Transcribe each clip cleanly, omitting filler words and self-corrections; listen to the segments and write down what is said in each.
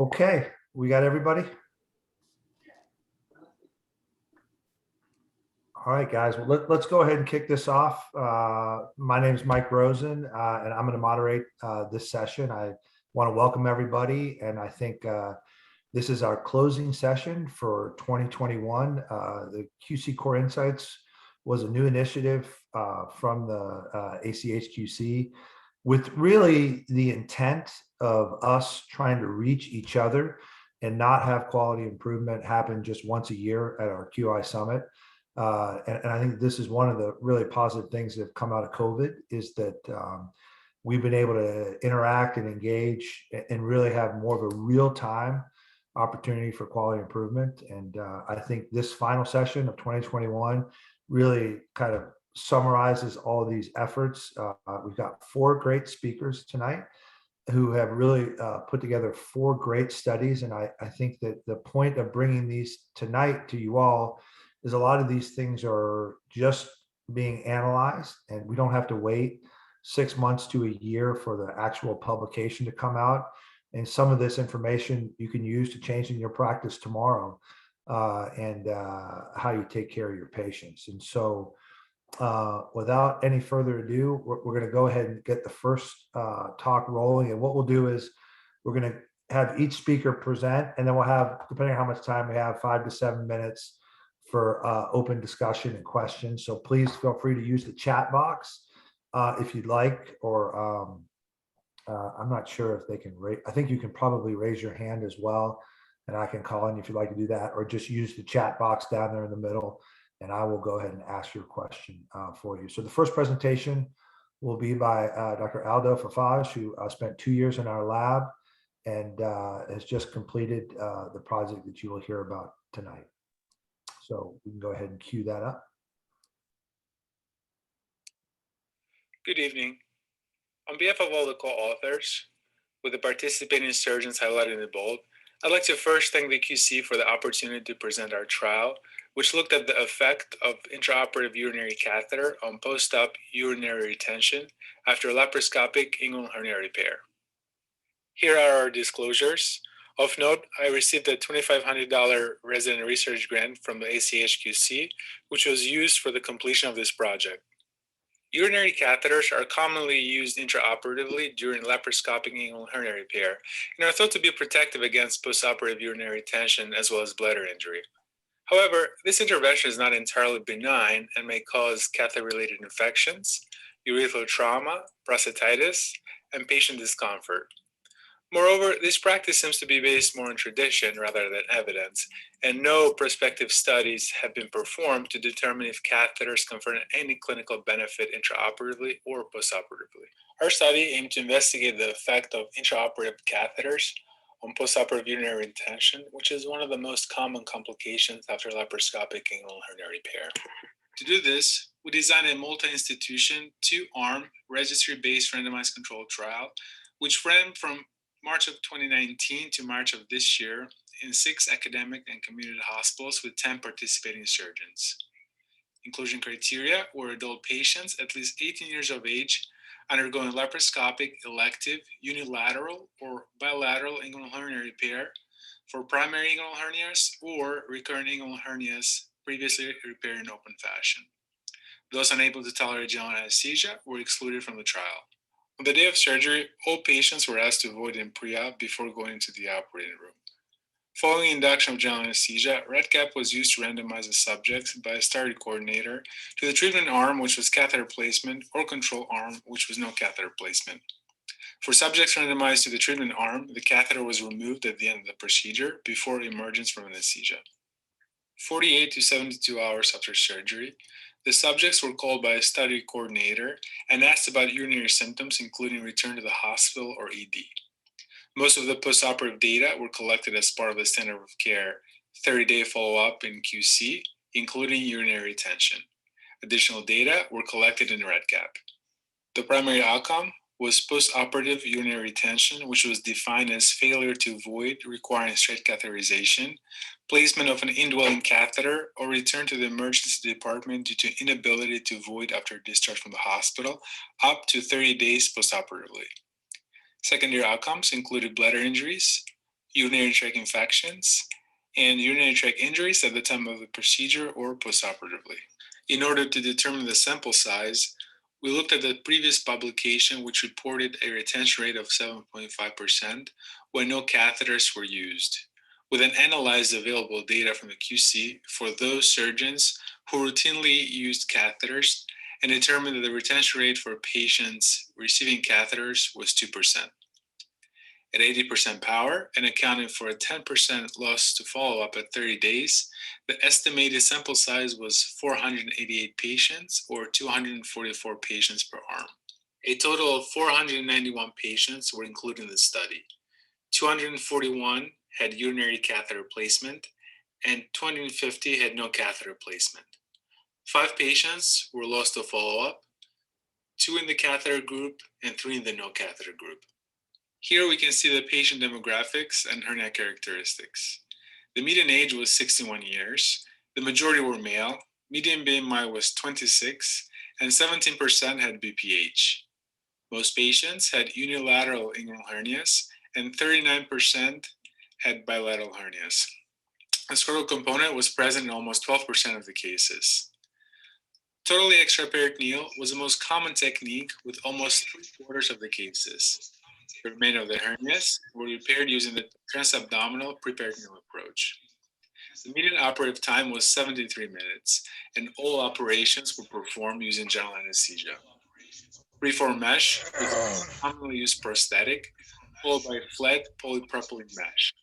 Okay, we got everybody? All right, guys, well, let's go ahead and kick this off. My name is Mike Rosen, and I'm going to moderate this session. I want to welcome everybody, and I think this is our closing session for 2021. The QC Core Insights was a new initiative from the ACHQC with really the intent of us trying to reach each other and not have quality improvement happen just once a year at our QI Summit. And I think this is one of the really positive things that have come out of COVID is that we've been able to interact and engage and really have more of a real-time opportunity for quality improvement. And I think this final session of 2021 really kind of summarizes all of these efforts. We've got 4 great speakers tonight who have really put together 4 great studies. And I think that the point of bringing these tonight to you all is a lot of these things are just being analyzed, and we don't have to wait 6 months to a year for the actual publication to come out. And some of this information you can use to change in your practice tomorrow and how you take care of your patients. And so without any further ado, we're going to go ahead and get the first talk rolling. And what we'll do is we're going to have each speaker present, and then we'll have, depending on how much time we have, 5 to 7 minutes for open discussion and questions. So please feel free to use the chat box if you'd like, or I'm not sure if they can raise. I think you can probably raise your hand as well, and I can call on you if you'd like to do that, or just use the chat box down there in the middle, and I will go ahead and ask your question for you. So the first presentation will be by Dr. Aldo Fafaj, who spent 2 years in our lab and has just completed the project that you will hear about tonight. So we can go ahead and cue that up. Good evening. On behalf of all the co-authors, with the participating surgeons highlighted in bold, I'd like to first thank the QC for the opportunity to present our trial, which looked at the effect of intraoperative urinary catheter on post-op urinary retention after laparoscopic inguinal hernia repair. Here are our disclosures. Of note, I received a $2,500 resident research grant from the ACHQC, which was used for the completion of this project. Urinary catheters are commonly used intraoperatively during laparoscopic inguinal hernia repair and are thought to be protective against postoperative urinary retention as well as bladder injury. However, this intervention is not entirely benign and may cause catheter-related infections, urethral trauma, prostatitis, and patient discomfort. Moreover, this practice seems to be based more on tradition rather than evidence, and no prospective studies have been performed to determine if catheters confer any clinical benefit intraoperatively or postoperatively. Our study aimed to investigate the effect of intraoperative catheters on postoperative urinary retention, which is one of the most common complications after laparoscopic inguinal hernia repair. To do this, we designed a multi-institution, 2-arm, registry-based randomized controlled trial, which ran from March of 2019 to March of this year in 6 academic and community hospitals with 10 participating surgeons. Inclusion criteria were adult patients at least 18 years of age undergoing laparoscopic, elective, unilateral, or bilateral inguinal hernia repair for primary inguinal hernias or recurrent inguinal hernias previously repaired in open fashion. Those unable to tolerate general anesthesia were excluded from the trial. On the day of surgery, all patients were asked to avoid in pre-op before going into the operating room. Following induction of general anesthesia, REDCap was used to randomize the subjects by a study coordinator to the treatment arm, which was catheter placement, or control arm, which was no catheter placement. For subjects randomized to the treatment arm, the catheter was removed at the end of the procedure before emergence from anesthesia. 48 to 72 hours after surgery, the subjects were called by a study coordinator and asked about urinary symptoms, including return to the hospital or ED. Most of the postoperative data were collected as part of the standard of care 30-day follow-up in QC, including urinary retention. Additional data were collected in REDCap. The primary outcome was postoperative urinary retention, which was defined as failure to void requiring straight catheterization, placement of an indwelling catheter, or return to the emergency department due to inability to void after discharge from the hospital up to 30 days postoperatively. Secondary outcomes included bladder injuries, urinary tract infections, and urinary tract injuries at the time of the procedure or postoperatively. In order to determine the sample size, we looked at the previous publication, which reported a retention rate of 7.5% when no catheters were used. We then analyzed available data from the QC for those surgeons who routinely used catheters and determined that the retention rate for patients receiving catheters was 2%. At 80% power and accounting for a 10% loss to follow-up at 30 days, the estimated sample size was 488 patients, or 244 patients per arm. A total of 491 patients were included in the study. 241 had urinary catheter placement, and 250 had no catheter placement. 5 patients were lost to follow-up, 2 in the catheter group and 3 in the no catheter group. Here we can see the patient demographics and hernia characteristics. The median age was 61 years. The majority were male. Median BMI was 26, and 17% had BPH. Most patients had unilateral inguinal hernias, and 39% had bilateral hernias. A scrotal component was present in almost 12% of the cases. Totally extraperitoneal was the most common technique with almost 3/4 of the cases. The remainder of the hernias were repaired using the transabdominal preperitoneal approach. The median operative time was 73 minutes, and all operations were performed using general anesthesia. Preform mesh was a commonly used prosthetic, followed by flat polypropylene mesh.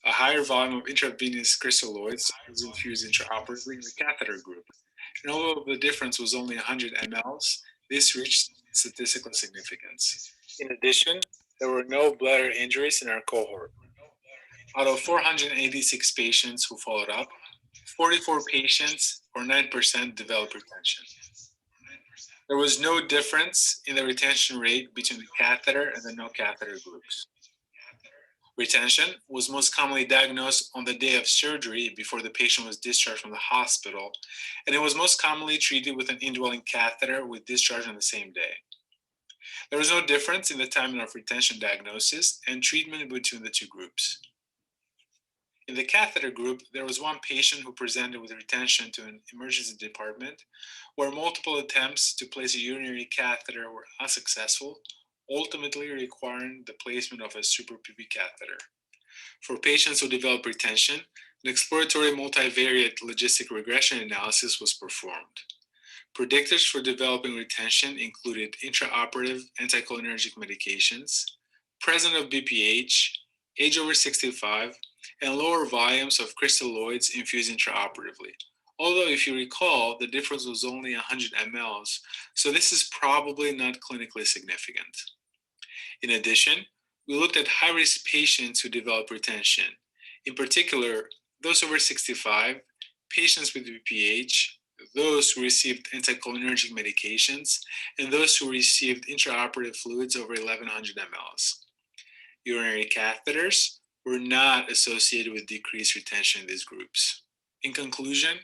A higher volume of intravenous crystalloids was infused intraoperatively in the catheter group, and although the difference was only 100 mLs, this reached statistical significance. In addition, there were no bladder injuries in our cohort. Out of 486 patients who followed up, 44 patients, or 9%, developed retention. There was no difference in the retention rate between the catheter and the no catheter groups. Retention was most commonly diagnosed on the day of surgery before the patient was discharged from the hospital, and it was most commonly treated with an indwelling catheter with discharge on the same day. There was no difference in the timing of retention diagnosis and treatment between the two groups. In the catheter group, there was one patient who presented with retention to an emergency department where multiple attempts to place a urinary catheter were unsuccessful, ultimately requiring the placement of a super PV catheter. For patients who developed retention, an exploratory multivariate logistic regression analysis was performed. Predictors for developing retention included intraoperative anticholinergic medications, presence of BPH, age over 65, and lower volumes of crystalloids infused intraoperatively. Although, if you recall, the difference was only 100 mLs, so this is probably not clinically significant. In addition, we looked at high-risk patients who developed retention. In particular, those over 65, patients with BPH, those who received anticholinergic medications, and those who received intraoperative fluids over 1100 mLs. Urinary catheters were not associated with decreased retention in these groups. In conclusion,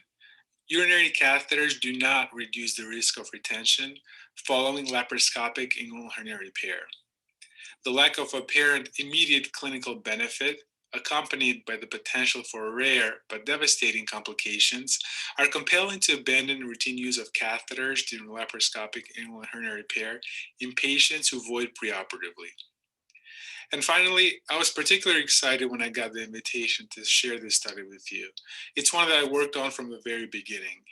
urinary catheters do not reduce the risk of retention following laparoscopic inguinal hernia repair. The lack of apparent immediate clinical benefit, accompanied by the potential for rare but devastating complications, are compelling to abandon routine use of catheters during laparoscopic inguinal hernia repair in patients who void preoperatively. And finally, I was particularly excited when I got the invitation to share this study with you. It's one that I worked on from the very beginning.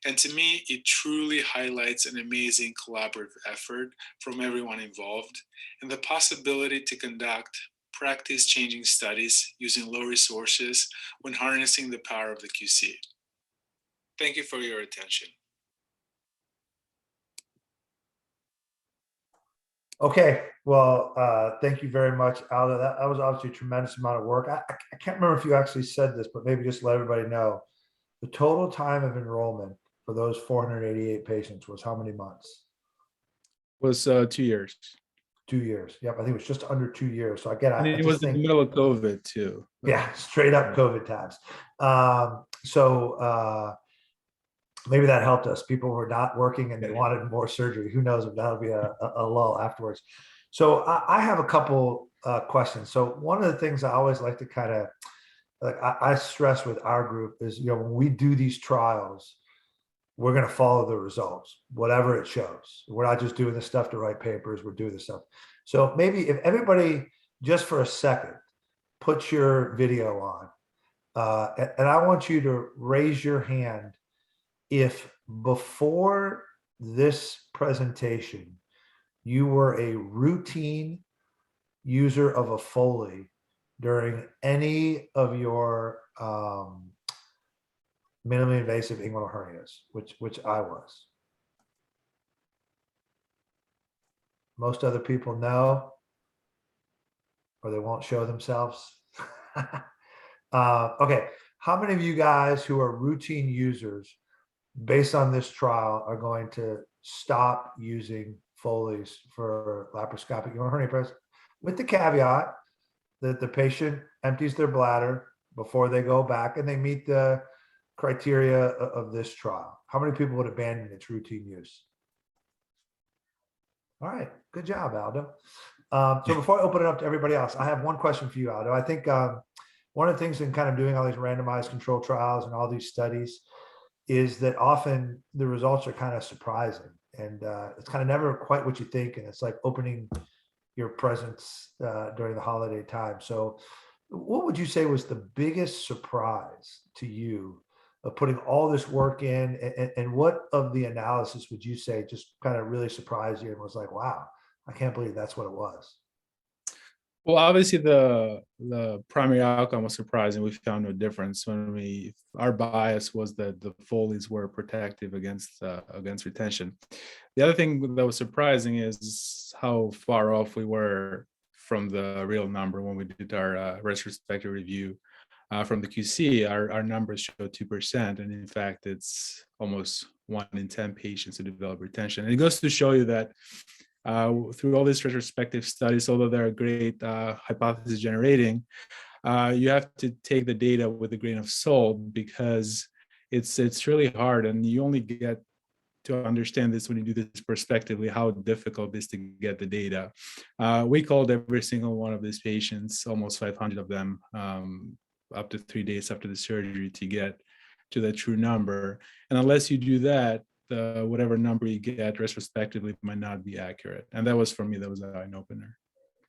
And to me, it truly highlights an amazing collaborative effort from everyone involved and the possibility to conduct practice-changing studies using low resources when harnessing the power of the QC. Thank you for your attention. Okay, well, thank you very much, Aldo. That was obviously a tremendous amount of work. I can't remember if you actually said this, but maybe just let everybody know. The total time of enrollment for those 488 patients was how many months? Was 2 years. 2 years. Yep, I think it was just under 2 years. So again, And I it just was in think, the middle of COVID too. yeah, straight up COVID times. Maybe that helped us. People were not working and they wanted more surgery. Who knows if that'll be a lull afterwards. So I have a couple questions. So one of the things I always like to kind of, like I stress with our group is, when we do these trials, we're going to follow the results, whatever it shows. We're not just doing this stuff to write papers, we're doing this stuff. So maybe if everybody, just for a second, put your video on, and I want you to raise your hand if before this presentation, you were a routine user of a Foley during any of your minimally invasive inguinal hernias, which I was. Most other people know, or they won't show themselves. Okay, how many of you guys who are routine users, based on this trial, are going to stop using Foleys for laparoscopic inguinal hernia prevention, with the caveat that the patient empties their bladder before they go back and they meet the criteria of this trial? How many people would abandon its routine use? All right, good job, Aldo. So before I open it up to everybody else, I have one question for you, Aldo. I think one of the things in kind of doing all these randomized control trials and all these studies is that often the results are kind of surprising, and it's kind of never quite what you think, and it's like opening your presents during the holiday time. So what would you say was the biggest surprise to you of putting all this work in, and what of the analysis would you say just kind of really surprised you and was like, wow, I can't believe that's what it was? Well, obviously the primary outcome was surprising. We found no difference our bias was that the Foleys were protective against retention. The other thing that was surprising is how far off we were from the real number when we did our retrospective review. From the QC, our numbers show 2%, and in fact, it's almost 1 in 10 patients who develop retention. And it goes to show you that through all these retrospective studies, although they're great hypothesis generating, you have to take the data with a grain of salt, because it's really hard, and you only get to understand this when you do this prospectively, how difficult it is to get the data. We called every single one of these patients, almost 500 of them, up to 3 days after the surgery to get to the true number. And unless you do that, whatever number you get retrospectively might not be accurate. And that was, for me, that was an eye-opener.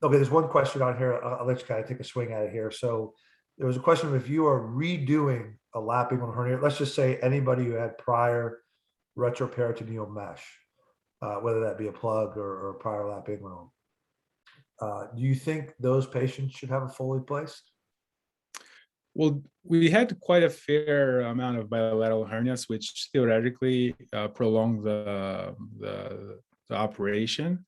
Okay, there's one question on here. I'll let you kind of take a swing at it here. So there was a question of, if you are redoing a lap inguinal hernia, let's just say anybody who had prior retroperitoneal mesh, whether that be a plug or prior lap inguinal, do you think those patients should have a Foley placed? Well, we had quite a fair amount of bilateral hernias, which theoretically prolong the operation.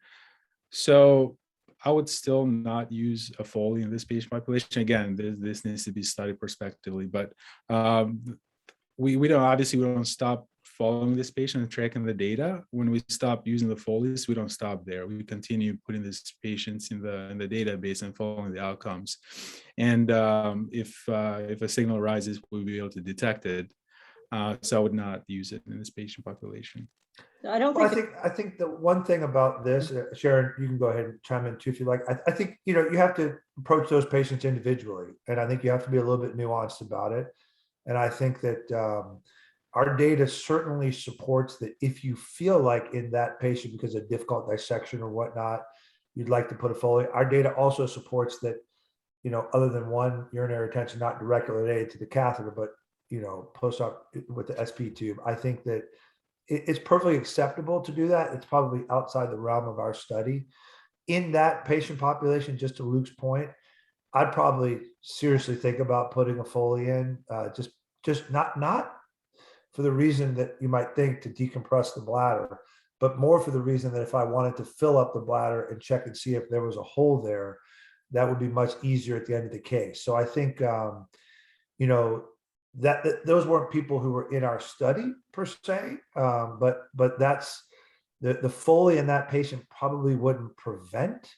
So I would still not use a Foley in this patient population. Again, this needs to be studied prospectively, but we don't stop following this patient and tracking the data. When we stop using the Foleys, we don't stop there. We continue putting these patients in the database and following the outcomes. And if a signal arises, we'll be able to detect it. So I would not use it in this patient population. I don't Well, think. I think the one thing about this, Sharon, you can go ahead and chime in too if you like. I think you have to approach those patients individually, and I think you have to be a little bit nuanced about it. And I think that our data certainly supports that if you feel like in that patient, because of difficult dissection or whatnot, you'd like to put a Foley. Our data also supports that, other than one urinary retention, not directly related to the catheter, but post-op with the SP tube, I think that it's perfectly acceptable to do that. It's probably outside the realm of our study. In that patient population, just to Luke's point, I'd probably seriously think about putting a Foley in, just not for the reason that you might think to decompress the bladder, but more for the reason that if I wanted to fill up the bladder and check and see if there was a hole there, that would be much easier at the end of the case. So I think, that those weren't people who were in our study per se, but that's the Foley in that patient probably wouldn't prevent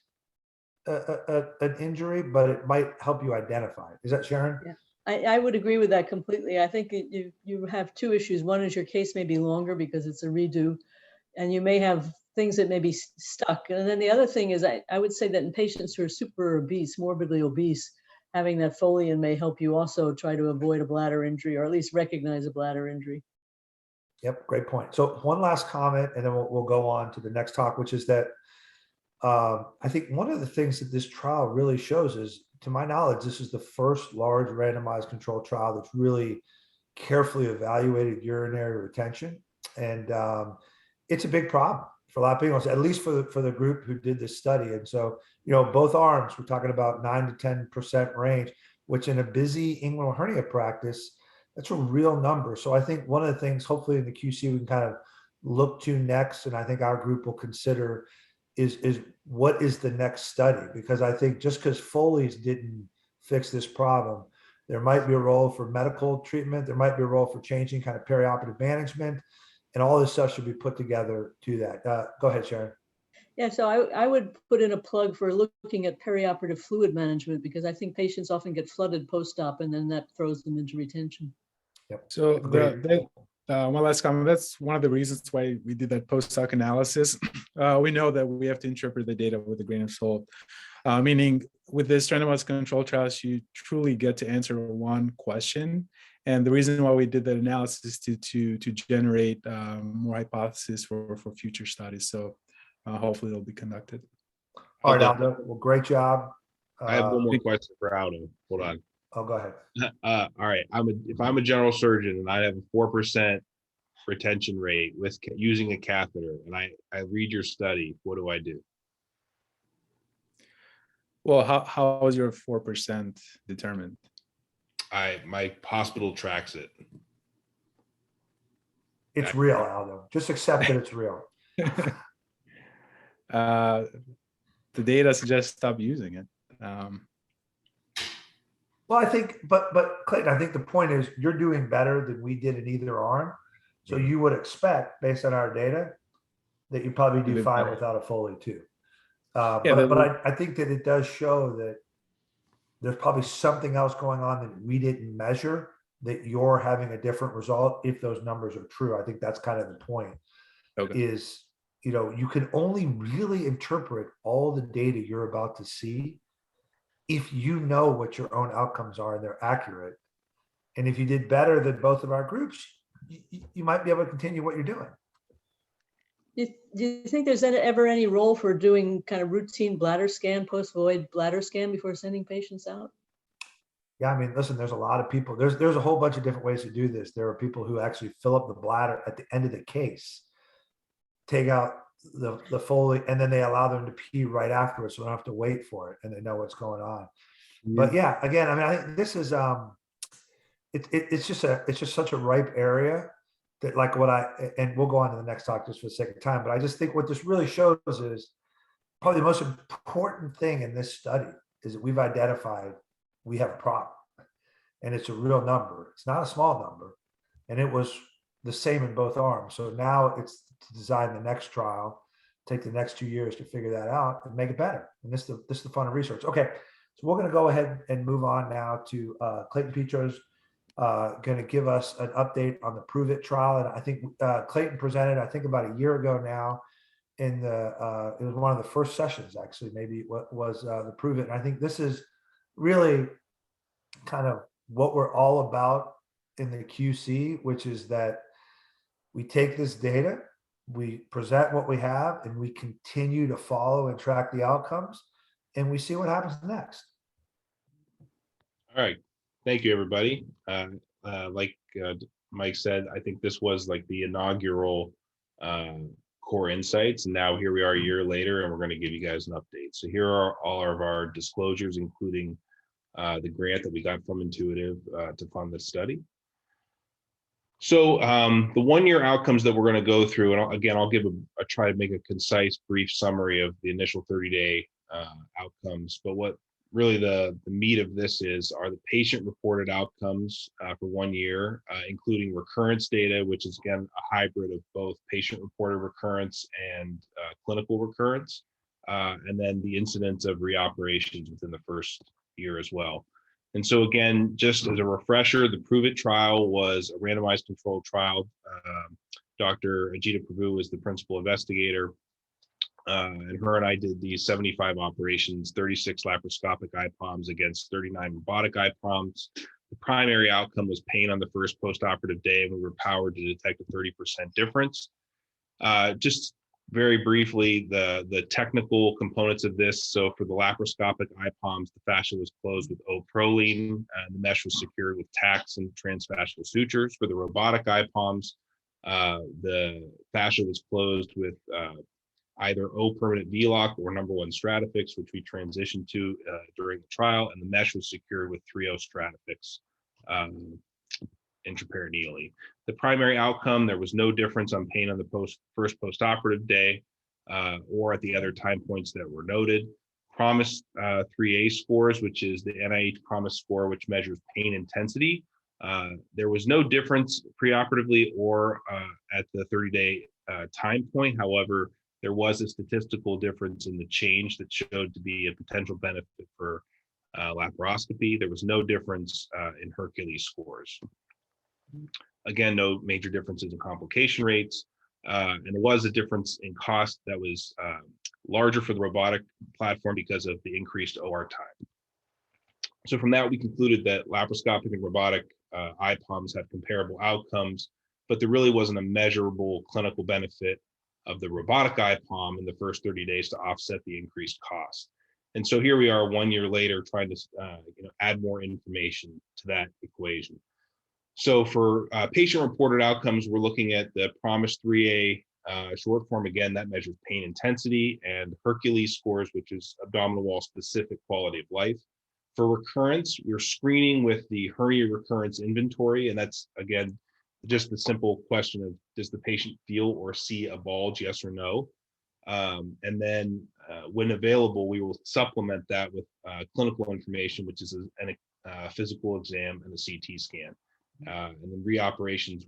an injury, but it might help you identify. Is that Sharon? Yeah. I would agree with that completely. I think you have two issues. One is your case may be longer because it's a redo, and you may have things that may be stuck. And then the other thing is, I would say that in patients who are super obese, morbidly obese, having that Foley may help you also try to avoid a bladder injury, or at least recognize a bladder injury. Yep, great point. So one last comment, and then we'll go on to the next talk, which is that I think one of the things that this trial really shows is, to my knowledge, this is the first large randomized controlled trial that's really carefully evaluated urinary retention. And it's a big problem for a lot of people, at least for the group who did this study. And so, both arms, we're talking about 9 to 10% range, which in a busy inguinal hernia practice, that's a real number. So I think one of the things, hopefully in the QC, we can kind of look to next, and I think our group will consider is what is the next study? Because I think just because Foley's didn't fix this problem, there might be a role for medical treatment. There might be a role for changing kind of perioperative management, and all this stuff should be put together to that. Go ahead, Sharon. Yeah, so I would put in a plug for looking at perioperative fluid management, because I think patients often get flooded post-op, and then that throws them into retention. Yep. So Agreed. one last comment. That's one of the reasons why we did that post-hoc analysis. We know that we have to interpret the data with a grain of salt, meaning with this randomized control trials, you truly get to answer one question. And the reason why we did that analysis is to generate more hypotheses for future studies. So hopefully they'll be conducted. All right, Aldo. Well, great job. I have one more question for Aldo. Hold on. Oh, go ahead. All right. If I'm a general surgeon and I have a 4% retention rate with using a catheter, and I read your study, what do I do? Well, how is your 4% determined? My hospital tracks it. It's real, Aldo. Just accept that it's real. The data suggests stop using it. Well, I think, but Clayton, I think the point is you're doing better than we did in either arm. So you would expect, based on our data, that you probably do fine without a Foley too. But I think that it does show that there's probably something else going on that we didn't measure, that you're having a different result if those numbers are true. I think that's kind of the point. Okay. Is, you can only really interpret all the data you're about to see if you know what your own outcomes are and they're accurate. And if you did better than both of our groups, you might be able to continue what you're doing. Do you think there's ever any role for doing kind of routine bladder scan, post-void bladder scan before sending patients out? Yeah, I mean, listen, there's a lot of people. There's a whole bunch of different ways to do this. There are people who actually fill up the bladder at the end of the case, take out the Foley, and then they allow them to pee right afterwards, so they don't have to wait for it, and they know what's going on. But yeah, again, I mean, I think this is it's just such a ripe area that, like, and we'll go on to the next talk just for the sake of time, but I just think what this really shows is probably the most important thing in this study is that we've identified we have a problem, and it's a real number. It's not a small number, and it was the same in both arms. So now it's to design the next trial, take the next 2 years to figure that out and make it better. And this is the fun of research. Okay, so we're going to go ahead and move on now to Clayton. Petro's going to give us an update on the Pruvit trial. And I think Clayton presented, I think about a year ago now, in it was one of the first sessions, actually, maybe what was the Pruvit. And I think this is really kind of what we're all about in the QC, which is that we take this data, we present what we have, and we continue to follow and track the outcomes, and we see what happens next. All right. Thank you, everybody. Like Mike said, I think this was like the inaugural Core Insights. And now here we are a year later, and we're going to give you guys an update. So here are all of our disclosures, including the grant that we got from Intuitive to fund this study. So the 1-year outcomes that we're going to go through, and again, I'll give a try to make a concise, brief summary of the initial 30-day outcomes. But what really the meat of this are the patient-reported outcomes for 1 year, including recurrence data, which is, again, a hybrid of both patient-reported recurrence and clinical recurrence, and then the incidence of reoperations within the first year as well. And so, again, just as a refresher, the Pruvit trial was a randomized controlled trial. Dr. Ajita Prabhu was the principal investigator. And her and I did these 75 operations, 36 laparoscopic IPOMs against 39 robotic IPOMs. The primary outcome was pain on the first post-operative day, and we were powered to detect a 30% difference. Just very briefly, the technical components of this. So for the laparoscopic IPOMs, the fascia was closed with O-proline, and the mesh was secured with tacks and transfascial sutures. For the robotic IPOMs, the fascia was closed with either O-permanent V-lock or #1 Stratafix, which we transitioned to during the trial, and the mesh was secured with 3O Stratafix intraperitoneally. The primary outcome, there was no difference on pain on the first post-operative day or at the other time points that were noted. PROMIS 3A scores, which is the NIH PROMIS score, which measures pain intensity. There was no difference preoperatively or at the 30-day time point. However, there was a statistical difference in the change that showed to be a potential benefit for laparoscopy. There was no difference in Hercules scores. Again, no major differences in complication rates. And there was a difference in cost that was larger for the robotic platform because of the increased OR time. So from that, we concluded that laparoscopic and robotic IPOMs had comparable outcomes, but there really wasn't a measurable clinical benefit of the robotic IPOM in the first 30 days to offset the increased cost. And so here we are 1 year later trying to add more information to that equation. So for patient-reported outcomes, we're looking at the PROMIS 3A short form. Again, that measures pain intensity, and Hercules scores, which is abdominal wall specific quality of life. For recurrence, we're screening with the hernia recurrence inventory, and that's, again, just the simple question of, does the patient feel or see a bulge, yes or no? And then when available, we will supplement that with clinical information, which is a physical exam and a CT scan. And then reoperations,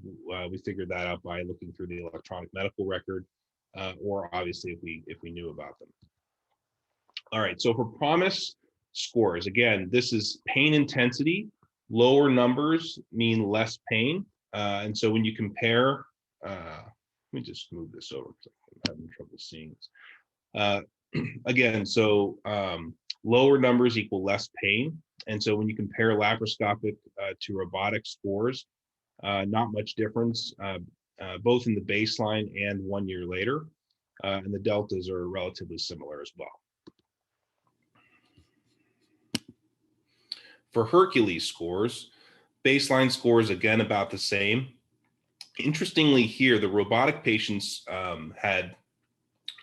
we figured that out by looking through the electronic medical record, or obviously if we knew about them. All right, so for PROMIS scores, again, this is pain intensity. Lower numbers mean less pain. And so when you compare, let me just move this over because I'm having trouble seeing this. Again, so lower numbers equal less pain. And so when you compare laparoscopic to robotic scores, not much difference, both in the baseline and 1 year later. And the deltas are relatively similar as well. For Hercules scores, baseline scores, again, about the same. Interestingly here, the robotic patients had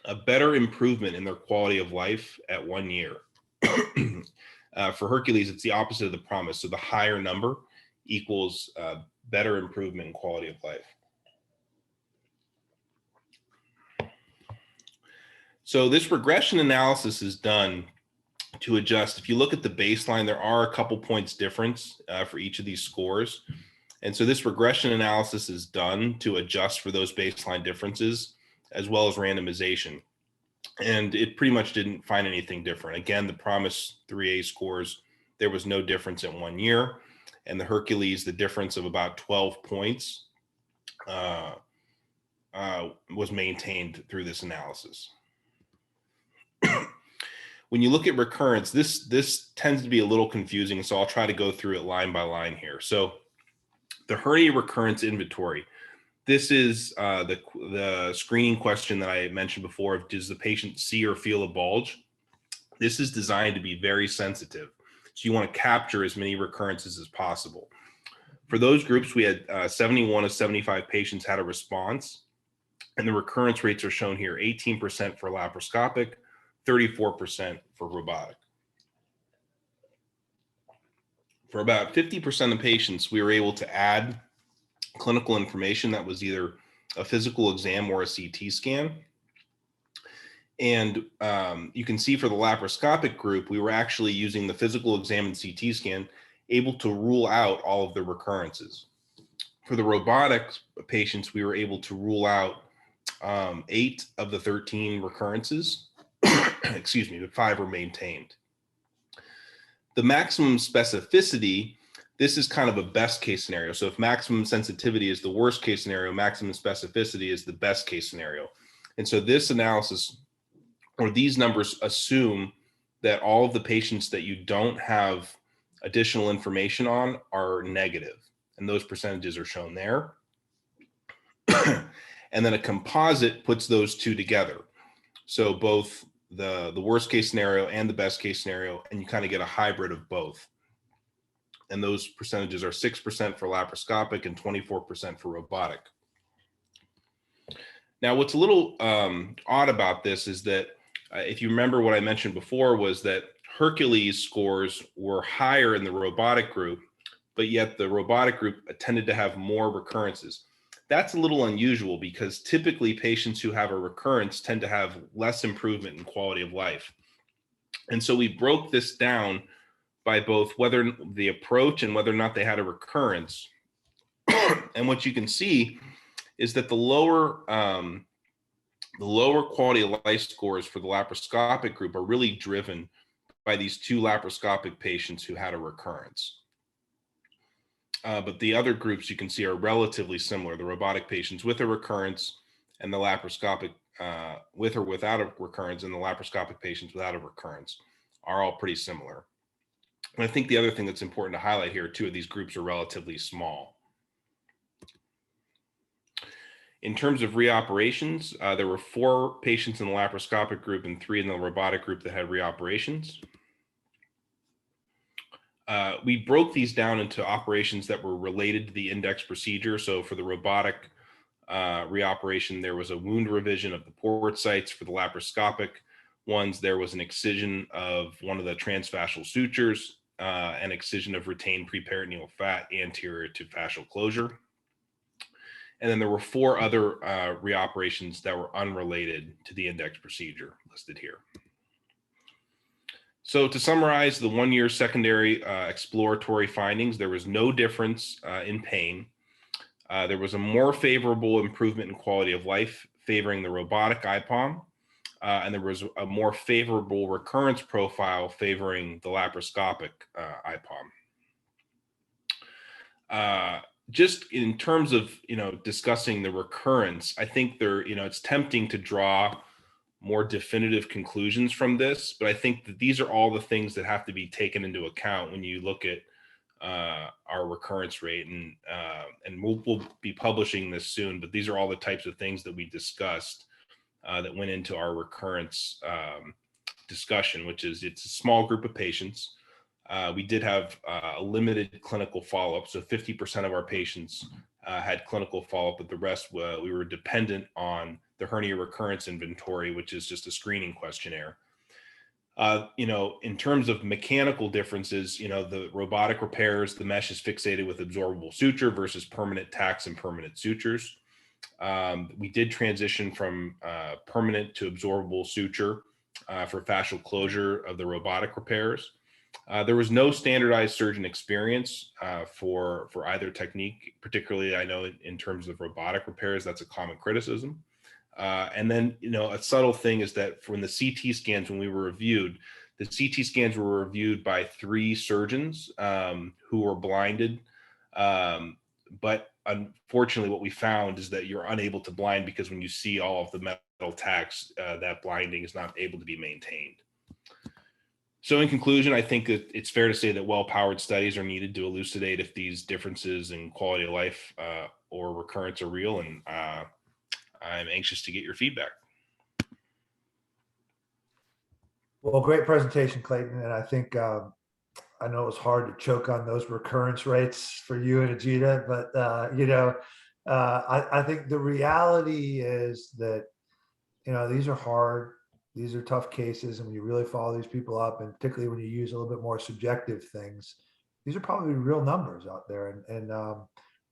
a better improvement in their quality of life at 1 year. For Hercules, it's the opposite of the PROMIS. So the higher number equals better improvement in quality of life. So this regression analysis is done to adjust. If you look at the baseline, there are a couple points difference for each of these scores. And so this regression analysis is done to adjust for those baseline differences, as well as randomization. And it pretty much didn't find anything different. Again, the PROMIS 3A scores, there was no difference in 1 year. And the Hercules, the difference of about 12 points was maintained through this analysis. When you look at recurrence, this tends to be a little confusing, so I'll try to go through it line by line here. So the hernia recurrence inventory, this is the screening question that I mentioned before of, does the patient see or feel a bulge? This is designed to be very sensitive. So you want to capture as many recurrences as possible. For those groups, we had 71 of 75 patients had a response, and the recurrence rates are shown here, 18% for laparoscopic, 34% for robotic. For about 50% of patients, we were able to add clinical information that was either a physical exam or a CT scan. And you can see for the laparoscopic group, we were actually using the physical exam and CT scan, able to rule out all of the recurrences. For the robotic patients, we were able to rule out 8 of the 13 recurrences. Excuse me, but 5 were maintained. The maximum specificity, this is kind of a best case scenario. So if maximum sensitivity is the worst case scenario, maximum specificity is the best case scenario. And so this analysis or these numbers assume that all of the patients that you don't have additional information on are negative, and those percentages are shown there. And then a composite puts those two together. So both the worst case scenario and the best case scenario, and you kind of get a hybrid of both. And those percentages are 6% for laparoscopic and 24% for robotic. Now, what's a little odd about this is that if you remember what I mentioned before was that Hercules scores were higher in the robotic group, but yet the robotic group tended to have more recurrences. That's a little unusual because typically patients who have a recurrence tend to have less improvement in quality of life. And so we broke this down by both whether the approach and whether or not they had a recurrence. And what you can see is that the lower quality of life scores for the laparoscopic group are really driven by these two laparoscopic patients who had a recurrence. But the other groups you can see are relatively similar. The robotic patients with a recurrence and the laparoscopic with or without a recurrence, and the laparoscopic patients without a recurrence are all pretty similar. And I think the other thing that's important to highlight here, two of these groups are relatively small. In terms of reoperations, there were 4 patients in the laparoscopic group and 3 in the robotic group that had reoperations. We broke these down into operations that were related to the index procedure. So for the robotic reoperation, there was a wound revision of the port sites. For the laparoscopic ones, there was an excision of one of the transfascial sutures, and excision of retained preperitoneal fat anterior to fascial closure. And then there were 4 other reoperations that were unrelated to the index procedure listed here. So to summarize the 1-year secondary exploratory findings, there was no difference in pain. There was a more favorable improvement in quality of life favoring the robotic IPOM, and there was a more favorable recurrence profile favoring the laparoscopic IPOM. Just in terms of discussing the recurrence, I think it's tempting to draw more definitive conclusions from this, but I think that these are all the things that have to be taken into account when you look at our recurrence rate, and we'll be publishing this soon, but these are all the types of things that we discussed that went into our recurrence discussion, which is it's a small group of patients. We did have a limited clinical follow-up, so 50% of our patients had clinical follow-up, but the rest we were dependent on the hernia recurrence inventory, which is just a screening questionnaire. In terms of mechanical differences, the robotic repairs, the mesh is fixated with absorbable suture versus permanent tacks and permanent sutures. We did transition from permanent to absorbable suture for fascial closure of the robotic repairs. There was no standardized surgeon experience for either technique, particularly I know in terms of robotic repairs, that's a common criticism. And then, a subtle thing is that from the CT scans, when we were reviewed, the CT scans were reviewed by 3 surgeons who were blinded. But unfortunately, what we found is that you're unable to blind because when you see all of the metal tacks, that blinding is not able to be maintained. So in conclusion, I think that it's fair to say that well-powered studies are needed to elucidate if these differences in quality of life or recurrence are real, and I'm anxious to get your feedback. Well, great presentation, Clayton. And I think, I know it was hard to choke on those recurrence rates for you and Ajita, but, I think the reality is that, these are hard, these are tough cases. And when you really follow these people up, and particularly when you use a little bit more subjective things, these are probably real numbers out there. And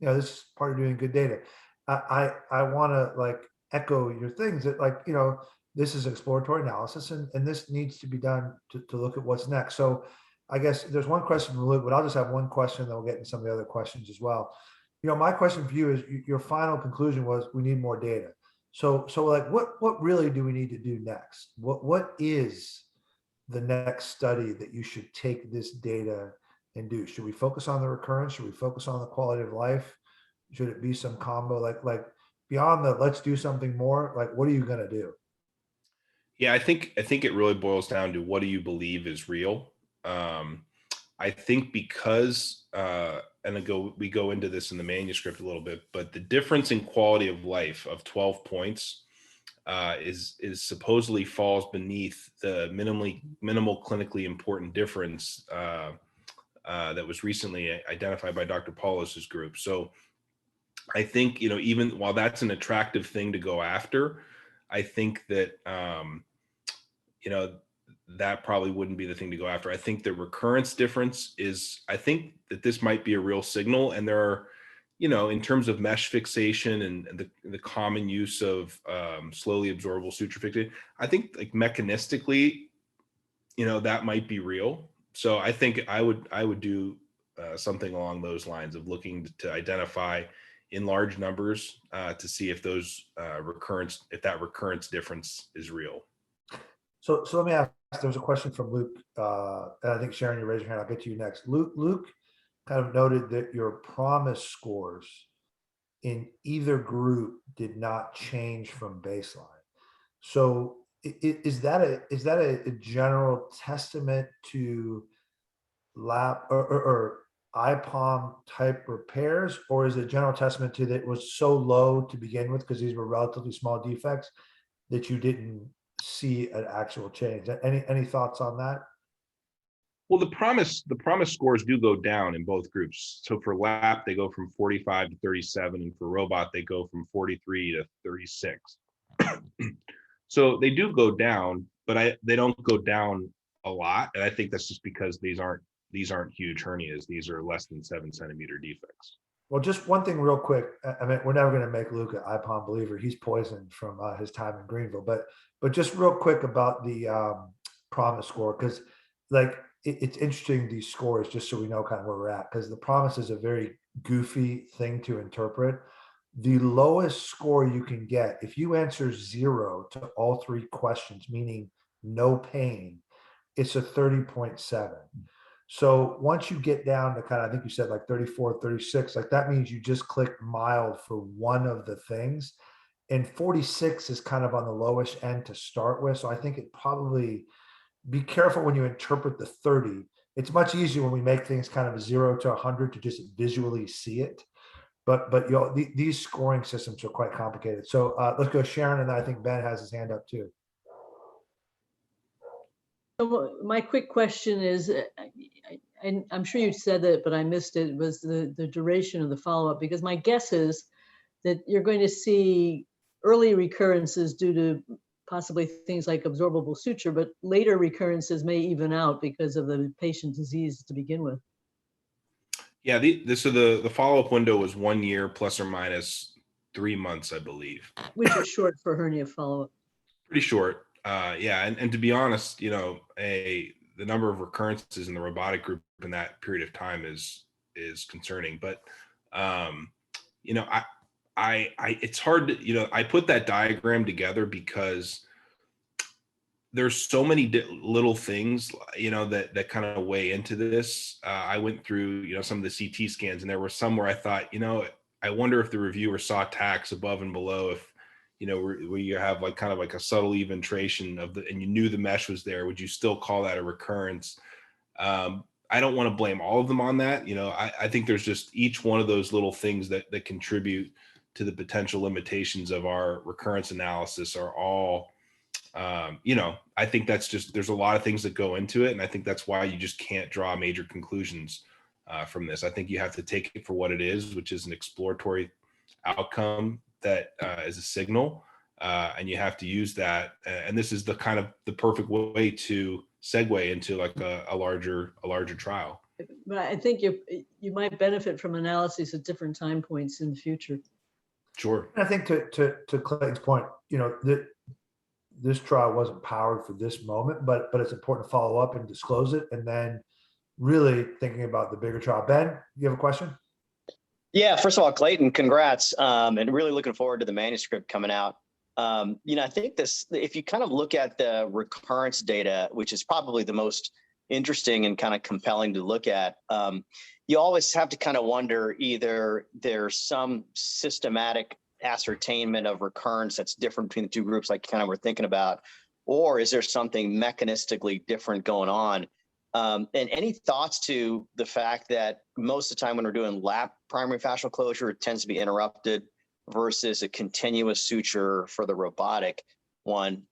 this is part of doing good data. I want to echo your things that this is exploratory analysis, and this needs to be done to look at what's next. So I guess there's one question from Luke, but I'll just have one question, then we'll get into some of the other questions as well. My question for you is, your final conclusion was we need more data. So what really do we need to do next? What is the next study that you should take this data and do? Should we focus on the recurrence? Should we focus on the quality of life? Should it be some combo? Like beyond the let's do something more, what are you going to do? Yeah, I think it really boils down to what do you believe is real. I think because we go into this in the manuscript a little bit, but the difference in quality of life of 12 points is supposedly falls beneath the minimal clinically important difference that was recently identified by Dr. Paulus's group. So I think, even while that's an attractive thing to go after, I think that you know that probably wouldn't be the thing to go after. I think the recurrence difference is, I think that this might be a real signal, and there are, in terms of mesh fixation and the common use of slowly absorbable suture fixation, I think like mechanistically, that might be real. So I think I would do something along those lines of looking to identify in large numbers to see if those if that recurrence difference is real. So let me ask, there was a question from Luke, and I think Sharon, you raised your hand. I'll get to you next. Luke kind of noted that your promise scores in either group did not change from baseline. So is that a general testament to lap or IPOM type repairs, or is it a general testament to that it was so low to begin with because these were relatively small defects that you didn't see an actual change? Any thoughts on that? Well, the promise scores do go down in both groups. So for lap, they go from 45 to 37, and for robot, they go from 43 to 36. So they do go down, but they don't go down a lot. And I think that's just because these aren't huge hernias. These are less than 7 centimeter defects. Well, just one thing real quick. I mean, we're never going to make Luke an IPOM believer. He's poisoned from his time in Greenville. But just real quick about the promise score, because like it's interesting, these scores, just so we know kind of where we're at, because the promise is a very goofy thing to interpret. The lowest score you can get, if you answer 0 to all 3 questions, meaning no pain, it's a 30.7. So once you get down to kind of, I think you said like 34, 36, like that means you just click mild for one of the things. And 46 is kind of on the lowest end to start with. So I think it probably, be careful when you interpret the 30. It's much easier when we make things kind of a 0 to 100 to just visually see it. But these scoring systems are quite complicated. So let's go Sharon, and then I think Ben has his hand up too. So my quick question is, I'm sure you said that, but I missed it, was the duration of the follow-up, because my guess is that you're going to see early recurrences due to possibly things like absorbable suture, but later recurrences may even out because of the patient disease to begin with. Yeah, the follow-up window was 1 year plus or minus 3 months, I believe. Which is short for hernia follow-up. Pretty short. Yeah, and to be honest, the number of recurrences in the robotic group in that period of time is concerning. But it's hard to, I put that diagram together because there's so many little things, that kind of weigh into this. I went through, some of the CT scans, and there were some where I thought, I wonder if the reviewer saw tacks above and below, if, where you have like kind of like a subtle eventration and you knew the mesh was there, would you still call that a recurrence? I don't want to blame all of them on that. I think there's just each one of those little things that contribute to the potential limitations of our recurrence analysis are all, I think that's just, there's a lot of things that go into it. And I think that's why you just can't draw major conclusions from this. I think you have to take it for what it is, which is an exploratory outcome that is a signal, and you have to use that. And this is the perfect way to segue into like a larger trial. But I think you might benefit from analysis at different time points in the future. Sure. I think to Clayton's point, that this trial wasn't powered for this moment, but it's important to follow up and disclose it, and then really thinking about the bigger trial. Ben, you have a question? Yeah, first of all, Clayton, congrats, and really looking forward to the manuscript coming out. I think if you kind of look at the recurrence data, which is probably the most interesting and kind of compelling to look at, you always have to kind of wonder, either there's some systematic ascertainment of recurrence that's different between the two groups, like kind of we're thinking about, or is there something mechanistically different going on? And any thoughts to the fact that most of the time when we're doing lap primary fascial closure, it tends to be interrupted versus a continuous suture for the robotic one?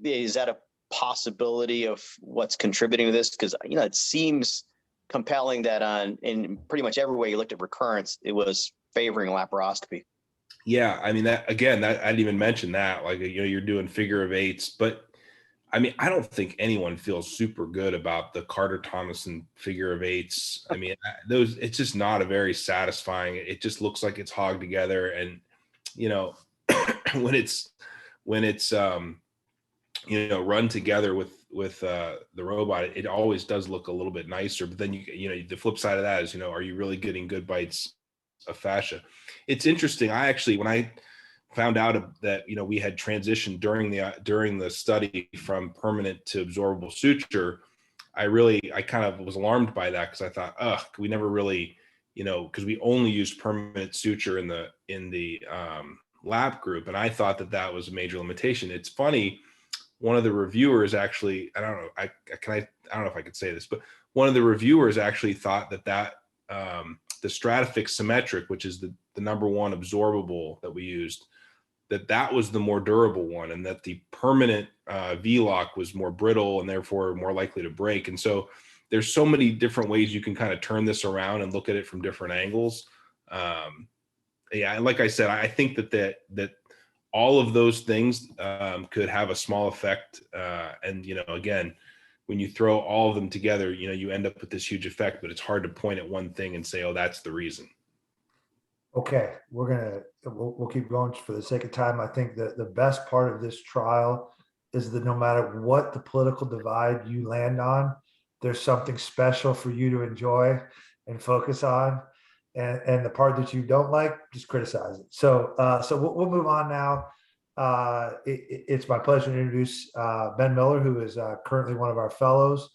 Is that a possibility of what's contributing to this? Because, you know, it seems compelling that in pretty much every way you looked at recurrence, it was favoring laparoscopy. Yeah, I mean, that again, that I didn't even mention that, like, you know, you're doing figure of eights, but I mean, I don't think anyone feels super good about the Carter Thomason figure of eights. I mean, those, it's just not a very satisfying, it just looks like it's hogged together. And, you know, when it's, you know, run together with the robot, it always does look a little bit nicer. But then you know, the flip side of that is, you know, are you really getting good bites of fascia? It's interesting. I actually, when I found out that, you know, we had transitioned during the study from permanent to absorbable suture, I kind of was alarmed by that, because I thought, we never really, you know, because we only used permanent suture in the lap group, and I thought that was a major limitation. It's funny, one of the reviewers actually, I don't know if I could say this, but one of the reviewers actually thought that the Stratifix symmetric, which is the number one absorbable that we used, that was the more durable one, and that the permanent V-lock was more brittle and therefore more likely to break. And so there's so many different ways you can kind of turn this around and look at it from different angles. Yeah, and like I said, I think that all of those things could have a small effect. And, you know, again, when you throw all of them together, you know, you end up with this huge effect, but it's hard to point at one thing and say, oh, that's the reason. Okay, we'll keep going for the sake of time. I think that the best part of this trial is that no matter what the political divide you land on, there's something special for you to enjoy and focus on. And the part that you don't like, just criticize it. So we'll move on now. It's my pleasure to introduce Ben Miller, who is currently one of our fellows,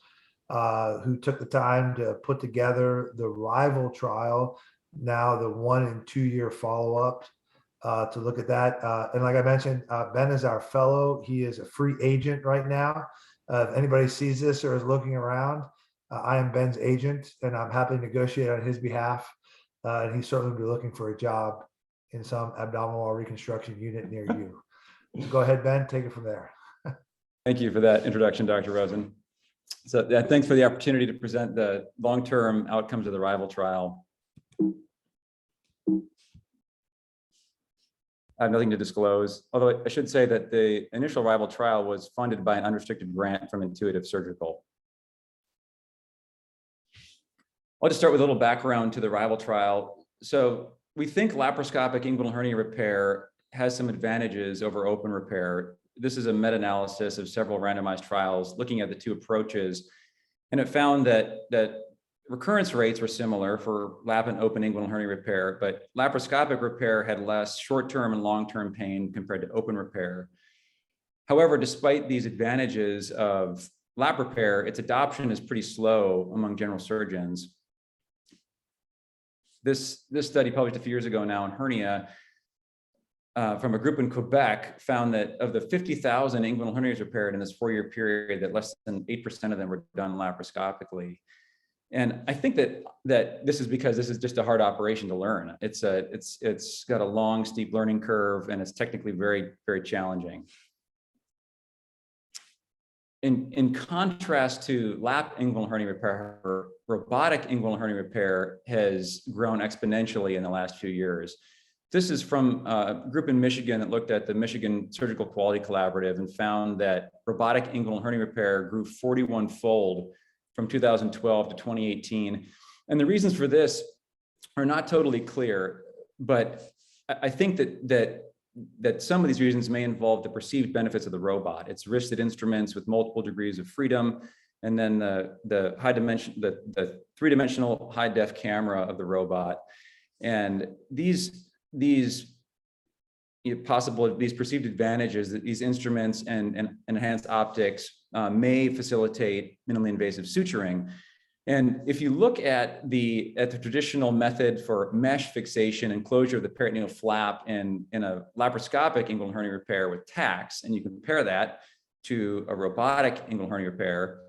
who took the time to put together the rival trial, now the 1 and 2 year follow-up, to look at that. And like I mentioned, Ben is our fellow. He is a free agent right now. If anybody sees this or is looking around, I am Ben's agent, and I'm happy to negotiate on his behalf. And he's certainly be looking for a job in some abdominal reconstruction unit near you. So go ahead, Ben, take it from there. Thank you for that introduction, Dr. Rosen. So thanks for the opportunity to present the long-term outcomes of the rival trial. I have nothing to disclose, although I should say that the initial rival trial was funded by an unrestricted grant from Intuitive Surgical. I'll just start with a little background to the rival trial. So we think laparoscopic inguinal hernia repair has some advantages over open repair. This is a meta-analysis of several randomized trials looking at the two approaches, and it found that recurrence rates were similar for lap and open inguinal hernia repair, but laparoscopic repair had less short-term and long-term pain compared to open repair. However, despite these advantages of lap repair, its adoption is pretty slow among general surgeons. This study, published a few years ago now in hernia, from a group in Quebec, found that of the 50,000 inguinal hernias repaired in this 4-year period, that less than 8% of them were done laparoscopically. And I think that this is because this is just a hard operation to learn. It's got a long, steep learning curve, and it's technically very, very challenging. In contrast to lap inguinal hernia repair, robotic inguinal hernia repair has grown exponentially in the last few years. This is from a group in Michigan that looked at the Michigan Surgical Quality Collaborative and found that robotic inguinal hernia repair grew 41-fold from 2012 to 2018. And the reasons for this are not totally clear, but I think that some of these reasons may involve the perceived benefits of the robot. It's wristed instruments with multiple degrees of freedom, and then the three-dimensional high-def camera of the robot. And these perceived advantages, that these instruments and enhanced optics may facilitate minimally invasive suturing. And if you look at the traditional method for mesh fixation and closure of the peritoneal flap in a laparoscopic inguinal hernia repair with tacks, and you compare that, to a robotic inguinal hernia repair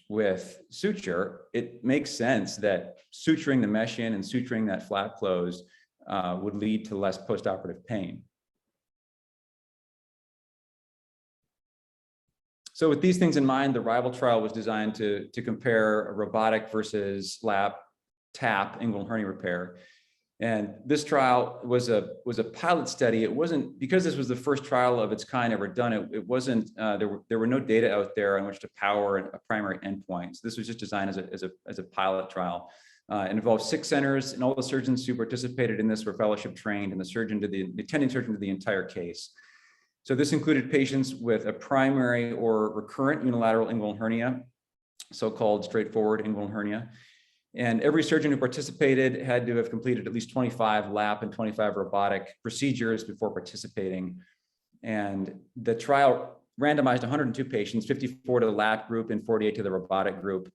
with suture, it makes sense that suturing the mesh in and suturing that flap closed would lead to less postoperative pain. So with these things in mind, the rival trial was designed to compare a robotic versus lap TAP inguinal hernia repair. And this trial was a pilot study. It wasn't, because this was the first trial of its kind ever done, it wasn't, there were no data out there on which to power a primary endpoint. So this was just designed as a pilot trial. It involved 6 centers, and all the surgeons who participated in this were fellowship trained, and the attending surgeon did the entire case. So this included patients with a primary or recurrent unilateral inguinal hernia, so-called straightforward inguinal hernia. And every surgeon who participated had to have completed at least 25 lap and 25 robotic procedures before participating. And the trial randomized 102 patients, 54 to the lap group and 48 to the robotic group.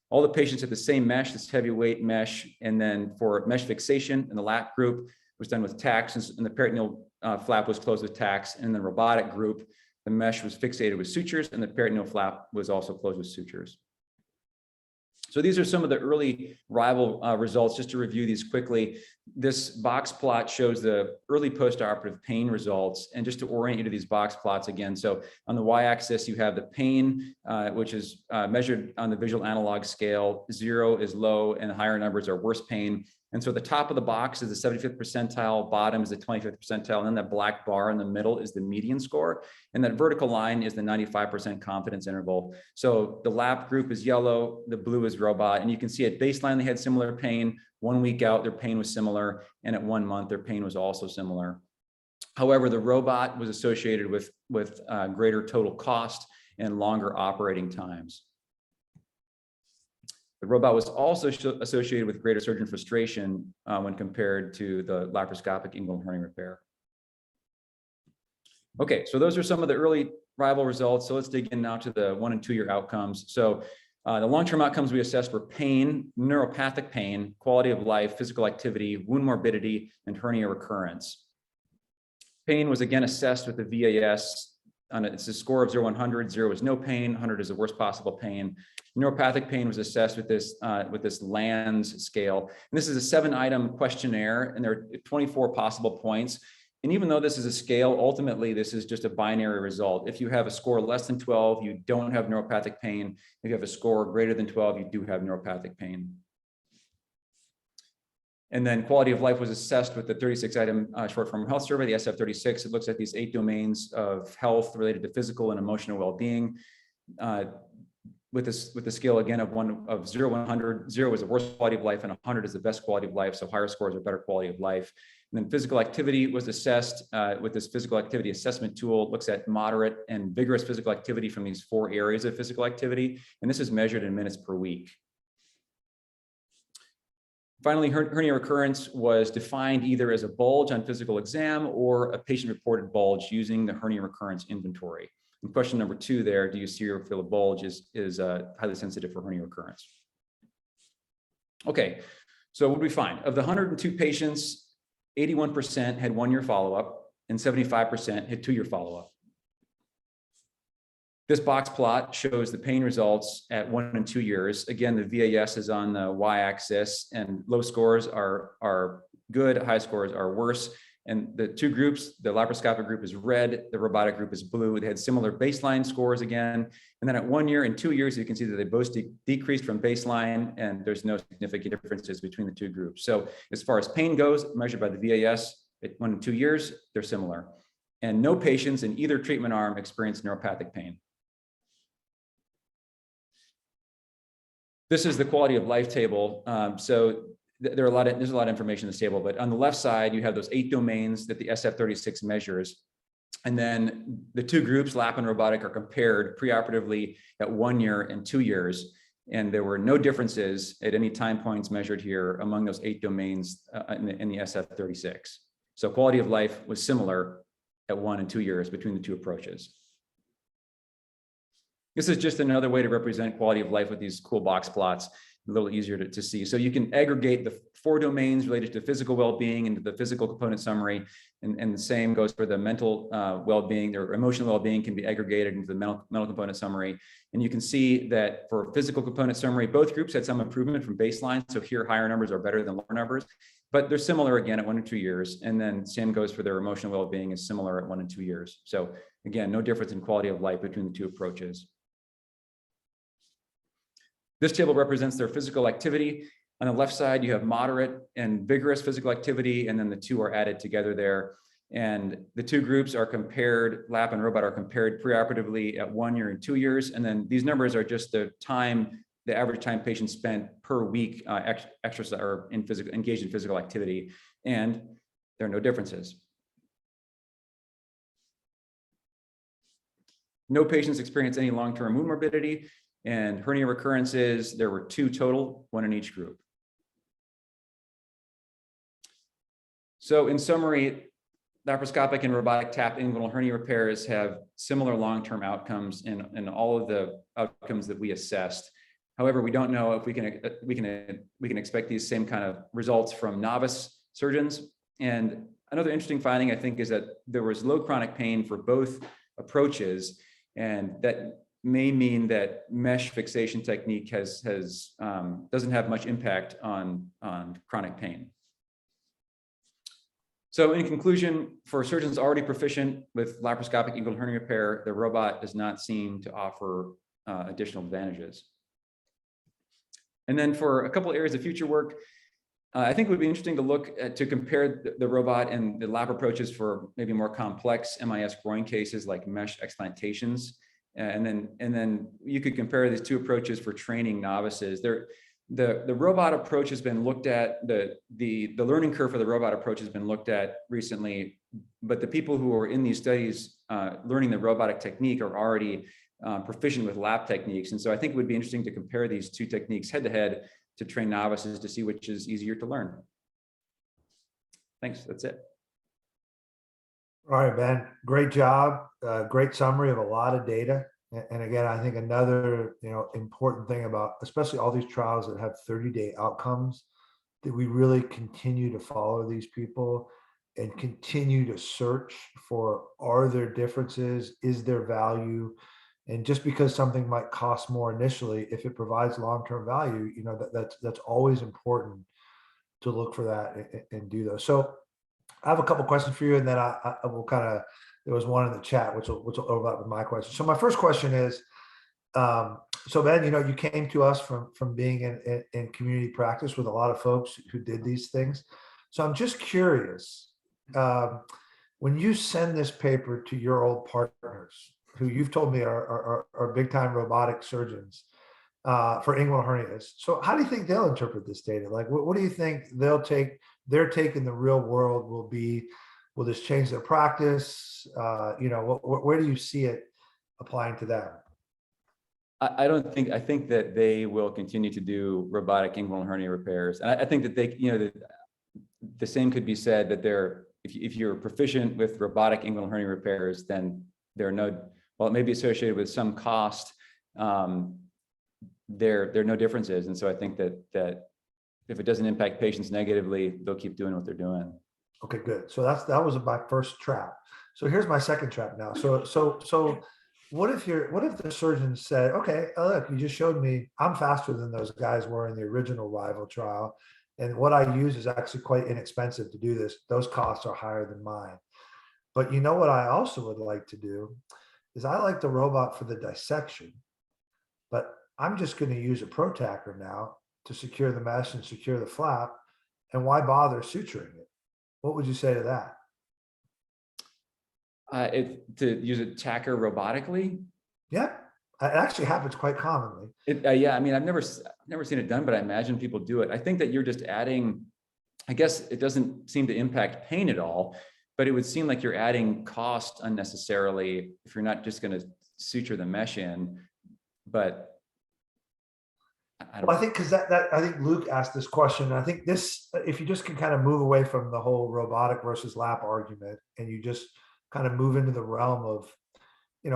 All the patients had the same mesh, this heavyweight mesh. And then for mesh fixation in the lap group was done with tacks, and the peritoneal flap was closed with tacks. And in the robotic group, the mesh was fixated with sutures, and the peritoneal flap was also closed with sutures. So these are some of the early rival results. Just to review these quickly, this box plot shows the early postoperative pain results. And just to orient you to these box plots again, so on the y-axis, you have the pain, which is measured on the visual analog scale. 0 is low, and the higher numbers are worse pain. And so the top of the box is the 75th percentile, bottom is the 25th percentile, and then that black bar in the middle is the median score. And that vertical line is the 95% confidence interval. So the lap group is yellow, the blue is robot. And you can see at baseline, they had similar pain. 1 week out, their pain was similar. And at 1 month, their pain was also similar. However, the robot was associated with greater total cost and longer operating times. The robot was also associated with greater surgeon frustration when compared to the laparoscopic inguinal hernia repair. Okay, so those are some of the early rival results. So let's dig in now to the 1 and 2 year outcomes. So the long-term outcomes we assessed were pain, neuropathic pain, quality of life, physical activity, wound morbidity, and hernia recurrence. Pain was again assessed with the VAS. It's a score of 0, 100. 0 is no pain, 100 is the worst possible pain. Neuropathic pain was assessed with this LANS scale. And this is a 7-item questionnaire, and there are 24 possible points. And even though this is a scale, ultimately, this is just a binary result. If you have a score less than 12, you don't have neuropathic pain. If you have a score greater than 12, you do have neuropathic pain. And then quality of life was assessed with the 36-item short-form health survey, the SF-36. It looks at these 8 domains of health related to physical and emotional well-being. With the scale again of 0, 100, 0 is the worst quality of life, and 100 is the best quality of life. So higher scores are better quality of life. And then physical activity was assessed with this physical activity assessment tool. It looks at moderate and vigorous physical activity from these 4 areas of physical activity. And this is measured in minutes per week. Finally, hernia recurrence was defined either as a bulge on physical exam or a patient-reported bulge using the hernia recurrence inventory. And question number 2 there, do you see or feel a bulge is highly sensitive for hernia recurrence? Okay, so what did we find? Of the 102 patients, 81% had 1-year follow-up and 75% had 2-year follow-up. This box plot shows the pain results at 1 and 2 years. Again, the VAS is on the y-axis, and low scores are good, high scores are worse. And the 2 groups, the laparoscopic group is red, the robotic group is blue. They had similar baseline scores again. And then at 1 year and 2 years, you can see that they both decreased from baseline, and there's no significant differences between the 2 groups. So as far as pain goes, measured by the VAS at 1 and 2 years, they're similar. And no patients in either treatment arm experienced neuropathic pain. This is the quality of life table. There's a lot of information in this table, but on the left side, you have those 8 domains that the SF-36 measures. And then the 2 groups, lap and robotic, are compared preoperatively at 1 year and 2 years. And there were no differences at any time points measured here among those 8 domains in the SF-36. So quality of life was similar at 1 and 2 years between the 2 approaches. This is just another way to represent quality of life with these cool box plots. a little easier to see. So you can aggregate the 4 domains related to physical well-being into the physical component summary, and the same goes for the mental well-being. Or emotional well-being can be aggregated into the mental component summary. And you can see that for physical component summary, both groups had some improvement from baseline. So here, higher numbers are better than lower numbers, but they're similar again at 1 and 2 years. And then same goes for their emotional well-being, is similar at 1 and 2 years. So again, no difference in quality of life between the two approaches. This table represents their physical activity. On the left side, you have moderate and vigorous physical activity, and then the two are added together there. And the two groups are compared, lap and robot are compared preoperatively at 1 year and 2 years. And then these numbers are just the time, the average time patients spent per week exercise or engaged in physical activity. And there are no differences. No patients experience any long-term wound morbidity, and hernia recurrences, there were 2 total, 1 in each group. So in summary, laparoscopic and robotic tap inguinal hernia repairs have similar long-term outcomes in all of the outcomes that we assessed. However, we don't know if we can expect these same kind of results from novice surgeons. And another interesting finding, I think, is that there was low chronic pain for both approaches, and that may mean that mesh fixation technique doesn't have much impact on chronic pain. So in conclusion, for surgeons already proficient with laparoscopic inguinal hernia repair, the robot does not seem to offer additional advantages. And then for a couple areas of future work, I think it would be interesting to look at, to compare the robot and the lap approaches for maybe more complex MIS groin cases like mesh explantations. And then you could compare these two approaches for training novices. The robot approach has been looked at, the learning curve for the robot approach has been looked at recently, but the people who are in these studies learning the robotic technique are already proficient with lap techniques. And so I think it would be interesting to compare these two techniques head to head to train novices to see which is easier to learn. Thanks, that's it. All right, Ben, great job. Great summary of a lot of data. And again, I think another, important thing about, especially all these trials that have 30-day outcomes, that we really continue to follow these people and continue to search for, are there differences? Is there value? And just because something might cost more initially, if it provides long-term value, that's always important to look for that and do those. So I have a couple questions for you, and then I will there was one in the chat, which will overlap with my question. So my first question is, so Ben, you came to us from being in community practice with a lot of folks who did these things. So I'm just curious, when you send this paper to your old partners, who you've told me are big time robotic surgeons for inguinal hernias, so how do you think they'll interpret this data? Like, what do you think their take in the real world will be? Will this change their practice? Where do you see it applying to them? I think that they will continue to do robotic inguinal hernia repairs. And I think that the same could be said that if you're proficient with robotic inguinal hernia repairs, then it may be associated with some cost. There are no differences. And so I think that if it doesn't impact patients negatively, they'll keep doing what they're doing. Okay, good. So that was my first trap. So here's my second trap now. So what if the surgeon said, okay, look, you just showed me I'm faster than those guys were in the original rival trial, and what I use is actually quite inexpensive to do this. Those costs are higher than mine. But you know what I also would like to do is I like the robot for the dissection, but I'm just going to use a protractor now to secure the mesh and secure the flap. And why bother suturing it? What would you say to that? To use a tacker robotically? Yeah, it actually happens quite commonly. Yeah, I mean, I've never seen it done, but I imagine people do it. I think that you're just adding, I guess it doesn't seem to impact pain at all, but it would seem like you're adding cost unnecessarily if you're not just going to suture the mesh in. But I think because I think Luke asked this question. I think this, if you just can kind of move away from the whole robotic versus lap argument, and you just kind of move into the realm of,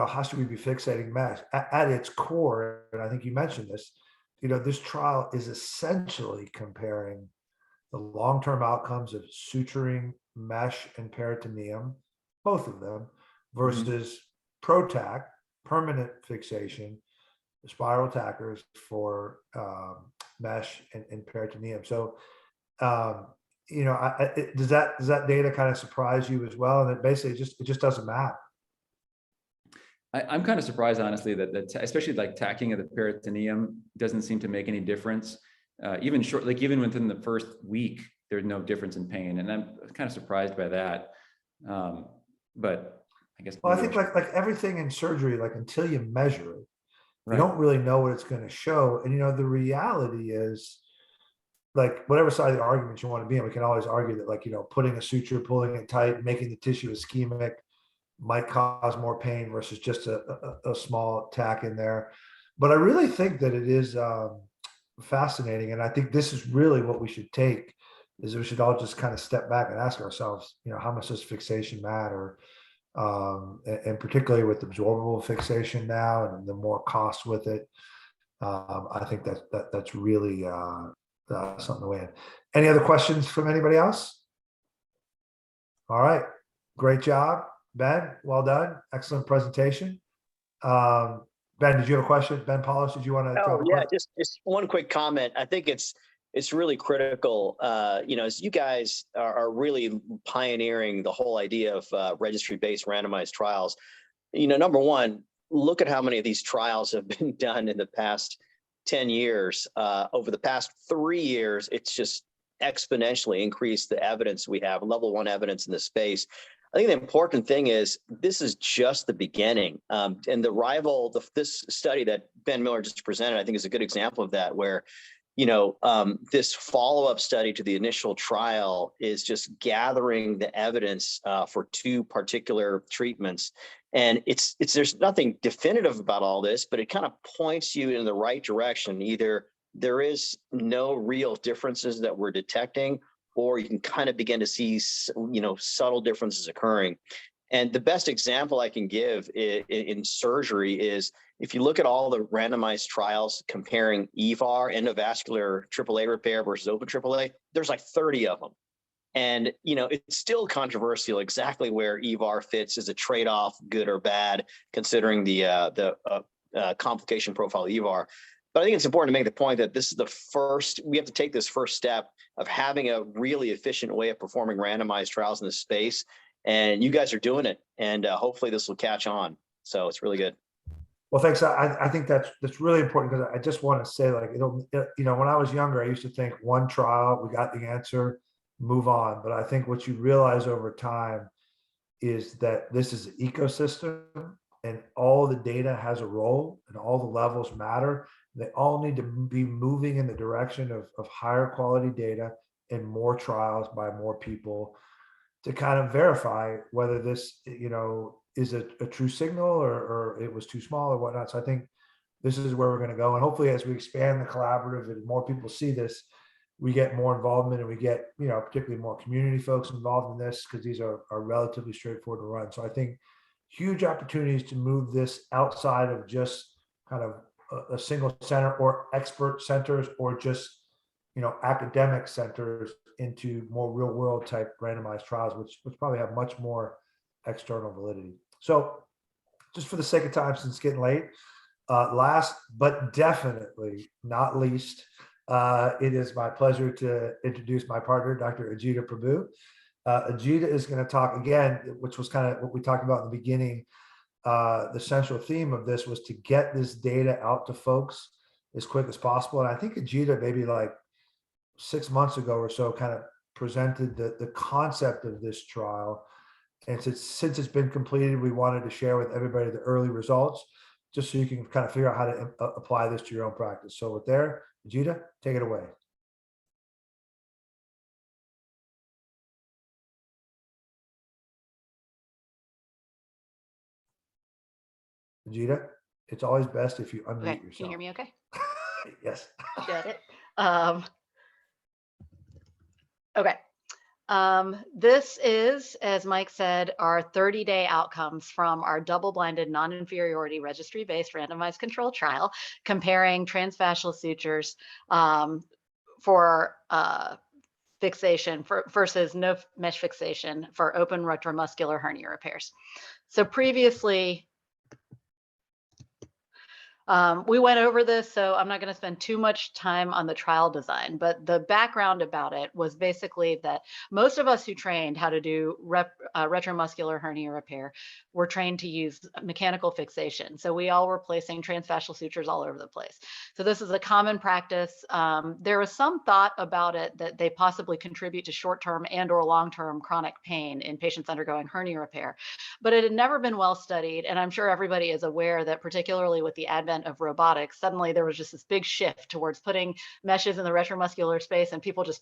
how should we be fixating mesh at its core? And I think you mentioned this, this trial is essentially comparing the long-term outcomes of suturing, mesh, and peritoneum, both of them, versus ProTac, permanent fixation, spiral tackers for mesh and peritoneum. So, does that data kind of surprise you as well? And it basically it just doesn't matter. I'm kind of surprised, honestly, that especially like tacking of the peritoneum doesn't seem to make any difference. Even within the first week, there's no difference in pain, and I'm kind of surprised by that. But I guess. Well, I think like everything in surgery, like until you measure it, Right. you don't really know what it's going to show. And the reality is, like, whatever side of the argument you want to be in, we can always argue that, like, putting a suture, pulling it tight, making the tissue ischemic might cause more pain versus just a small tack in there. But I really think that it is fascinating. And I think this is really what we should take, is we should all just kind of step back and ask ourselves, how much does fixation matter? And particularly with absorbable fixation now and the more cost with it. I think that's really something to weigh in. Any other questions from anybody else? All right, great job, Ben. Well done. Excellent presentation. Ben, did you have a question? Ben Polish, did you want to? Oh yeah, just one quick comment. I think it's really critical, as you guys are really pioneering the whole idea of registry-based randomized trials. Number one, look at how many of these trials have been done in the past 10 years. Over the past 3 years, it's just exponentially increased the evidence we have, level 1 evidence in this space. I think the important thing is this is just the beginning. And this study that Ben Miller just presented, I think is a good example of that, where this follow-up study to the initial trial is just gathering the evidence for 2 particular treatments. And there's nothing definitive about all this, but it kind of points you in the right direction. Either there is no real differences that we're detecting, or you can kind of begin to see, subtle differences occurring. And the best example I can give in surgery is, if you look at all the randomized trials comparing EVAR, endovascular AAA repair versus open AAA, there's like 30 of them. And, it's still controversial exactly where EVAR fits as a trade-off, good or bad, considering the complication profile of EVAR. But I think it's important to make the point that this is we have to take this first step of having a really efficient way of performing randomized trials in this space. And you guys are doing it. And hopefully this will catch on. So it's really good. Well, thanks. I think that's really important, because I just want to say, like, when I was younger, I used to think one trial, we got the answer, move on. But I think what you realize over time is that this is an ecosystem, and all the data has a role, and all the levels matter. They all need to be moving in the direction of higher quality data and more trials by more people to kind of verify whether this, is a true signal or it was too small or whatnot. So I think this is where we're going to go. And hopefully, as we expand the collaborative and more people see this, we get more involvement, and we get, particularly more community folks involved in this, because these are relatively straightforward to run. So I think huge opportunities to move this outside of just kind of a single center or expert centers, or just, academic centers, into more real world type randomized trials, which probably have much more external validity. So just for the sake of time, since it's getting late, last but definitely not least, it is my pleasure to introduce my partner, Dr. Ajita Prabhu. Ajita is going to talk again, which was kind of what we talked about in the beginning. The central theme of this was to get this data out to folks as quick as possible. And I think Ajita, maybe like 6 months ago or so, kind of presented the concept of this trial. And since it's been completed, we wanted to share with everybody the early results, just so you can kind of figure out how to apply this to your own practice. So with there, Ajita, take it away. Ajita, it's always best if you unmute yourself. Can you hear me okay? Yes. Got it. Okay. This is, as Mike said, our 30-day outcomes from our double-blinded non-inferiority registry-based randomized control trial comparing transfascial sutures for fixation versus no mesh fixation for open retromuscular hernia repairs. So previously, we went over this, so I'm not going to spend too much time on the trial design, but the background about it was basically that most of us who trained how to do retromuscular hernia repair were trained to use mechanical fixation. So we all were placing transfascial sutures all over the place. So this is a common practice. There was some thought about it that they possibly contribute to short-term and or long-term chronic pain in patients undergoing hernia repair, but it had never been well studied. And I'm sure everybody is aware that particularly with the advent of robotics, suddenly there was just this big shift towards putting meshes in the retromuscular space, and people just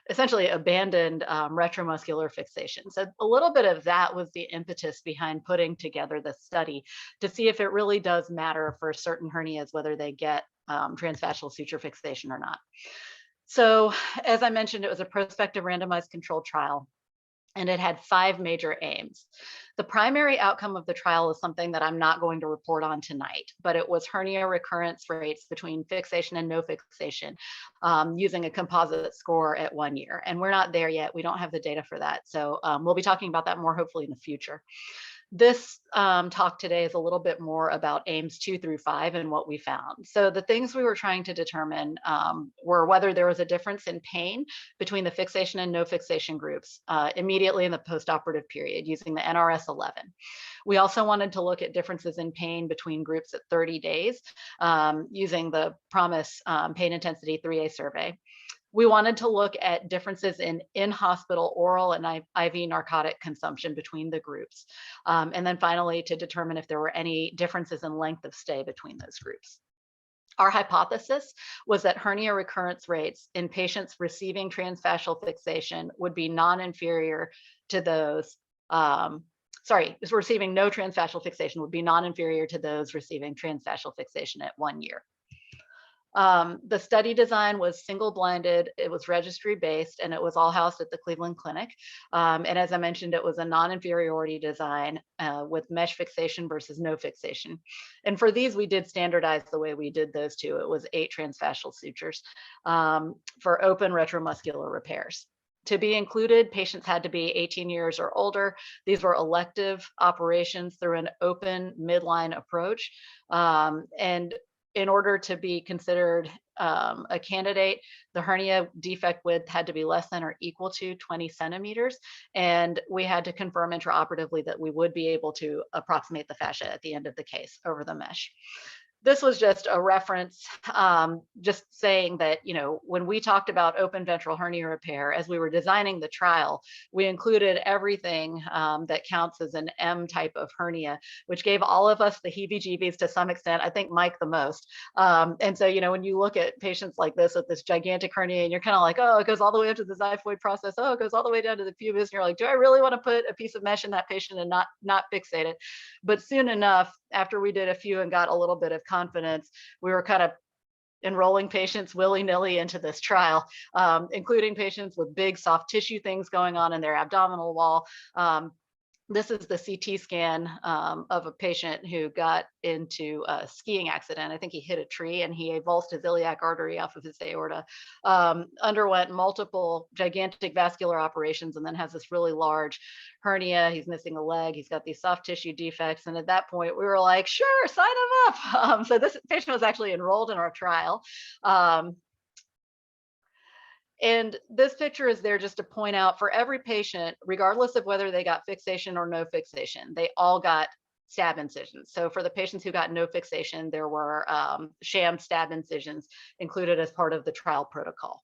essentially abandoned retromuscular fixation. So a little bit of that was the impetus behind putting together the study to see if it really does matter for certain hernias, whether they get transfascial suture fixation or not. So as I mentioned, it was a prospective randomized controlled trial, and it had 5 major aims. The primary outcome of the trial is something that I'm not going to report on tonight, but it was hernia recurrence rates between fixation and no fixation using a composite score at 1 year. And we're not there yet. We don't have the data for that. So we'll be talking about that more hopefully in the future. This talk today is a little bit more about aims 2 through 5 and what we found. So the things we were trying to determine were whether there was a difference in pain between the fixation and no fixation groups immediately in the post-operative period using the NRS 11. We also wanted to look at differences in pain between groups at 30 days using the PROMIS Pain Intensity 3A survey. We wanted to look at differences in in-hospital oral and IV narcotic consumption between the groups. And then finally, to determine if there were any differences in length of stay between those groups. Our hypothesis was that hernia recurrence rates in patients receiving transfascial fixation would be non-inferior to those, receiving no transfascial fixation would be non-inferior to those receiving transfascial fixation at 1 year. The study design was single-blinded, it was registry-based, and it was all housed at the Cleveland Clinic. And as I mentioned, it was a non-inferiority design with mesh fixation versus no fixation. And for these, we did standardize the way we did those two. It was 8 transfascial sutures for open retromuscular repairs. To be included, patients had to be 18 years or older. These were elective operations through an open midline approach. And in order to be considered a candidate, the hernia defect width had to be less than or equal to 20 centimeters. And we had to confirm intraoperatively that we would be able to approximate the fascia at the end of the case over the mesh. This was just a reference, just saying that, you know, when we talked about open ventral hernia repair, as we were designing the trial, we included everything that counts as an M type of hernia, which gave all of us the heebie-jeebies to some extent, I think Mike the most. And so, you know, when you look at patients like this with this gigantic hernia and you're kind of like, oh, it goes all the way up to the xiphoid process. Oh, it goes all the way down to the pubis. And you're like, do I really want to put a piece of mesh in that patient and not fixate it? But soon enough, after we did a few and got a little bit of confidence, we were kind of enrolling patients willy-nilly into this trial, including patients with big soft tissue things going on in their abdominal wall. This is the CT scan of a patient who got into a skiing accident. I think he hit a tree and he avulsed his iliac artery off of his aorta, underwent multiple gigantic vascular operations, and then has this really large hernia. He's missing a leg. He's got these soft tissue defects. And at that point, we were like, sure, sign him up. So this patient was actually enrolled in our trial. And this picture is there just to point out for every patient, regardless of whether they got fixation or no fixation, they all got stab incisions. So for the patients who got no fixation, there were sham stab incisions included as part of the trial protocol.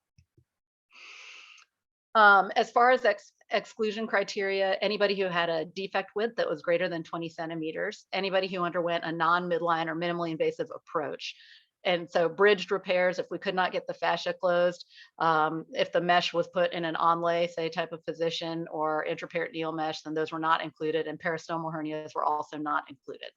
As far as exclusion criteria, anybody who had a defect width that was greater than 20 centimeters, anybody who underwent a non-midline or minimally invasive approach. And so bridged repairs, if we could not get the fascia closed, if the mesh was put in an onlay, say type of position, or intraperitoneal mesh, then those were not included, and peristomal hernias were also not included.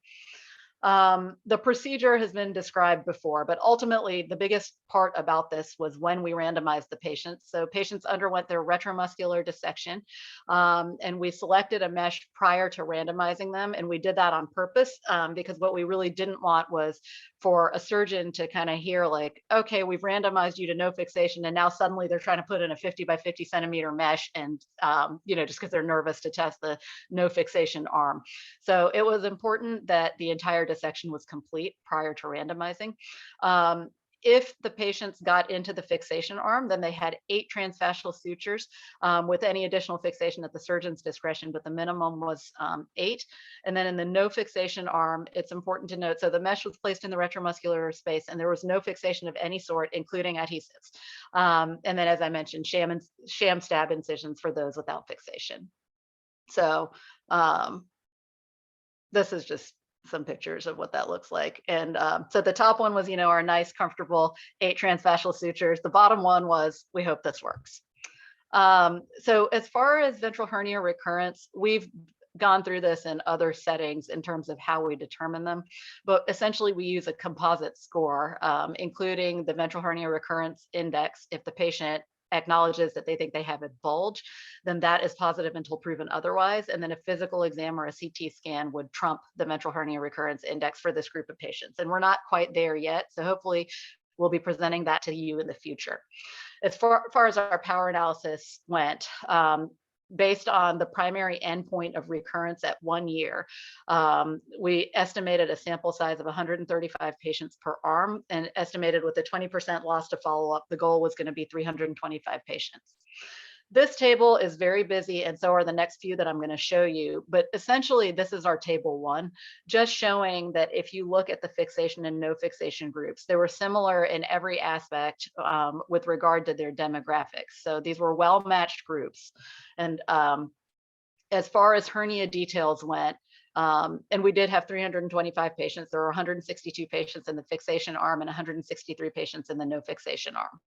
The procedure has been described before, but ultimately the biggest part about this was when we randomized the patients. So patients underwent their retromuscular dissection, and we selected a mesh prior to randomizing them. And we did that on purpose because what we really didn't want was for a surgeon to kind of hear like, okay, we've randomized you to no fixation, and now suddenly they're trying to put in a 50 by 50 centimeter mesh, and just because they're nervous to test the no fixation arm. So it was important that the entire dissection was complete prior to randomizing. If the patients got into the fixation arm, then they had 8 transfascial sutures with any additional fixation at the surgeon's discretion, but the minimum was 8. And then in the no fixation arm, it's important to note, so the mesh was placed in the retromuscular space and there was no fixation of any sort, including adhesives. And then, as I mentioned, sham stab incisions for those without fixation. So this is just some pictures of what that looks like. And so the top one was, our nice, comfortable 8 transfascial sutures. The bottom one was, we hope this works. So as far as ventral hernia recurrence, we've gone through this in other settings in terms of how we determine them, but essentially we use a composite score, including the ventral hernia recurrence index. If the patient acknowledges that they think they have a bulge, then that is positive until proven otherwise. And then a physical exam or a CT scan would trump the ventral hernia recurrence index for this group of patients. And we're not quite there yet. So hopefully we'll be presenting that to you in the future. As far as our power analysis went, based on the primary endpoint of recurrence at 1 year, we estimated a sample size of 135 patients per arm, and estimated with a 20% loss to follow-up, the goal was going to be 325 patients. This table is very busy, and so are the next few that I'm going to show you. But essentially, this is our table 1, just showing that if you look at the fixation and no fixation groups, they were similar in every aspect with regard to their demographics. So these were well-matched groups. And as far as hernia details went, and we did have 325 patients. There were 162 patients in the fixation arm and 163 patients in the no fixation arm.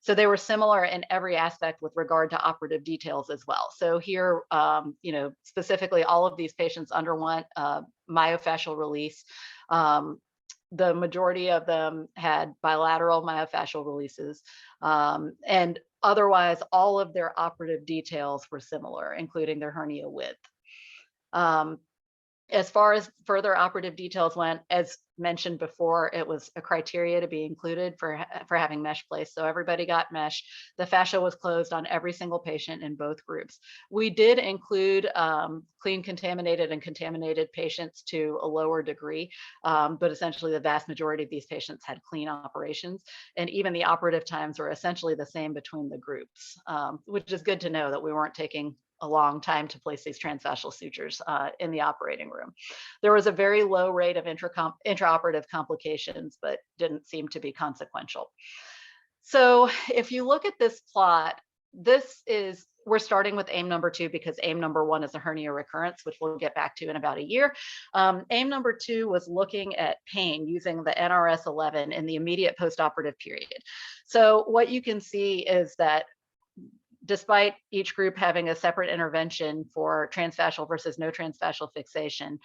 So they were similar in every aspect with regard to operative details as well. So here, specifically, all of these patients underwent myofascial release. The majority of them had bilateral myofascial releases, and otherwise, all of their operative details were similar, including their hernia width. As far as further operative details went, as mentioned before, it was a criteria to be included for having mesh placed. So everybody got mesh. The fascia was closed on every single patient in both groups. We did include clean contaminated and contaminated patients to a lower degree, but essentially the vast majority of these patients had clean operations. And even the operative times were essentially the same between the groups, which is good to know that we weren't taking a long time to place these transfascial sutures in the operating room. There was a very low rate of intraoperative complications, but didn't seem to be consequential. So if you look at this plot, we're starting with aim number 2 because aim number 1 is a hernia recurrence, which we'll get back to in about a year. Aim number 2 was looking at pain using the NRS 11 in the immediate postoperative period. So what you can see is that despite each group having a separate intervention for transfascial versus no transfascial fixation,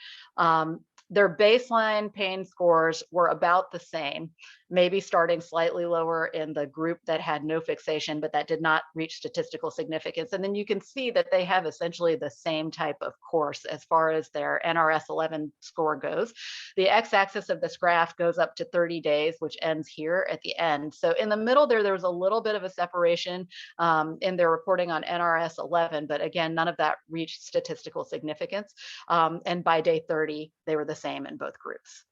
their baseline pain scores were about the same, maybe starting slightly lower in the group that had no fixation, but that did not reach statistical significance. And then you can see that they have essentially the same type of course as far as their NRS 11 score goes. The x-axis of this graph goes up to 30 days, which ends here at the end. So in the middle there was a little bit of a separation in their reporting on NRS 11, but again, none of that reached statistical significance. And by day 30, they were the same in both groups.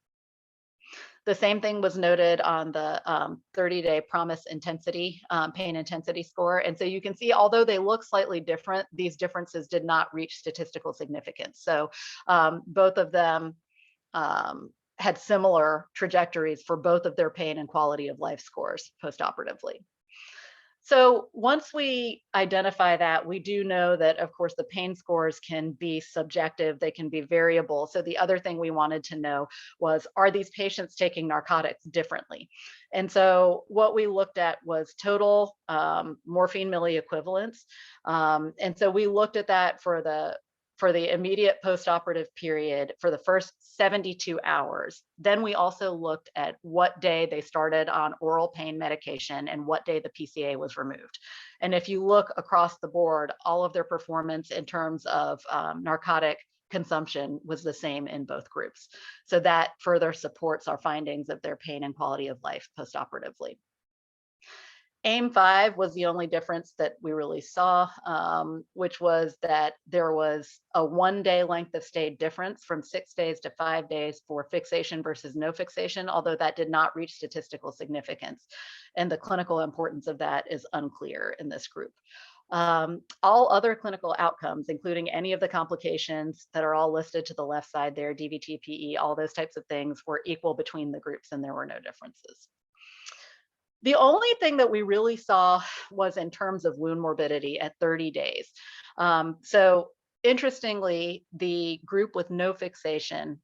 The same thing was noted on the 30-day PROMIS intensity, pain intensity score. And so you can see, although they look slightly different, these differences did not reach statistical significance. So both of them had similar trajectories for both of their pain and quality of life scores postoperatively. So once we identify that, we do know that, of course, the pain scores can be subjective, they can be variable. So the other thing we wanted to know was, are these patients taking narcotics differently? And so what we looked at was total morphine milliequivalents. And so we looked at that for the for the immediate post-operative period for the first 72 hours. Then we also looked at what day they started on oral pain medication and what day the PCA was removed. And if you look across the board, all of their performance in terms of narcotic consumption was the same in both groups. So that further supports our findings of their pain and quality of life post-operatively. AIM-5 was the only difference that we really saw, which was that there was a 1-day length of stay difference from 6 days to 5 days for fixation versus no fixation, although that did not reach statistical significance. And the clinical importance of that is unclear in this group. All other clinical outcomes, including any of the complications that are all listed to the left side there, DVT, PE, all those types of things were equal between the groups and there were no differences. The only thing that we really saw was in terms of wound morbidity at 30 days. So interestingly, the group with no fixation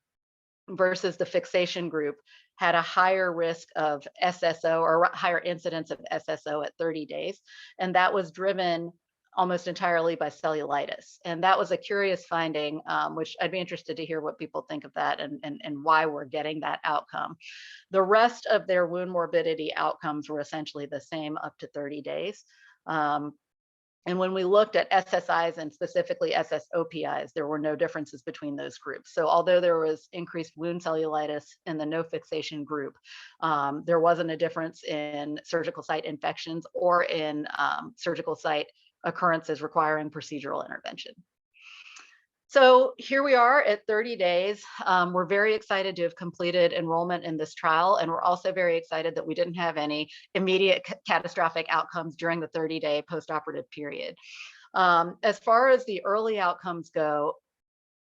versus the fixation group had a higher risk of SSO or higher incidence of SSO at 30 days. And that was driven almost entirely by cellulitis. And that was a curious finding, which I'd be interested to hear what people think of that and why we're getting that outcome. The rest of their wound morbidity outcomes were essentially the same up to 30 days. And when we looked at SSIs and specifically SSOPIs, there were no differences between those groups. So although there was increased wound cellulitis in the no fixation group, there wasn't a difference in surgical site infections or in surgical site occurrences requiring procedural intervention. So here we are at 30 days. We're very excited to have completed enrollment in this trial, and we're also very excited that we didn't have any immediate catastrophic outcomes during the 30-day postoperative period. As far as the early outcomes go,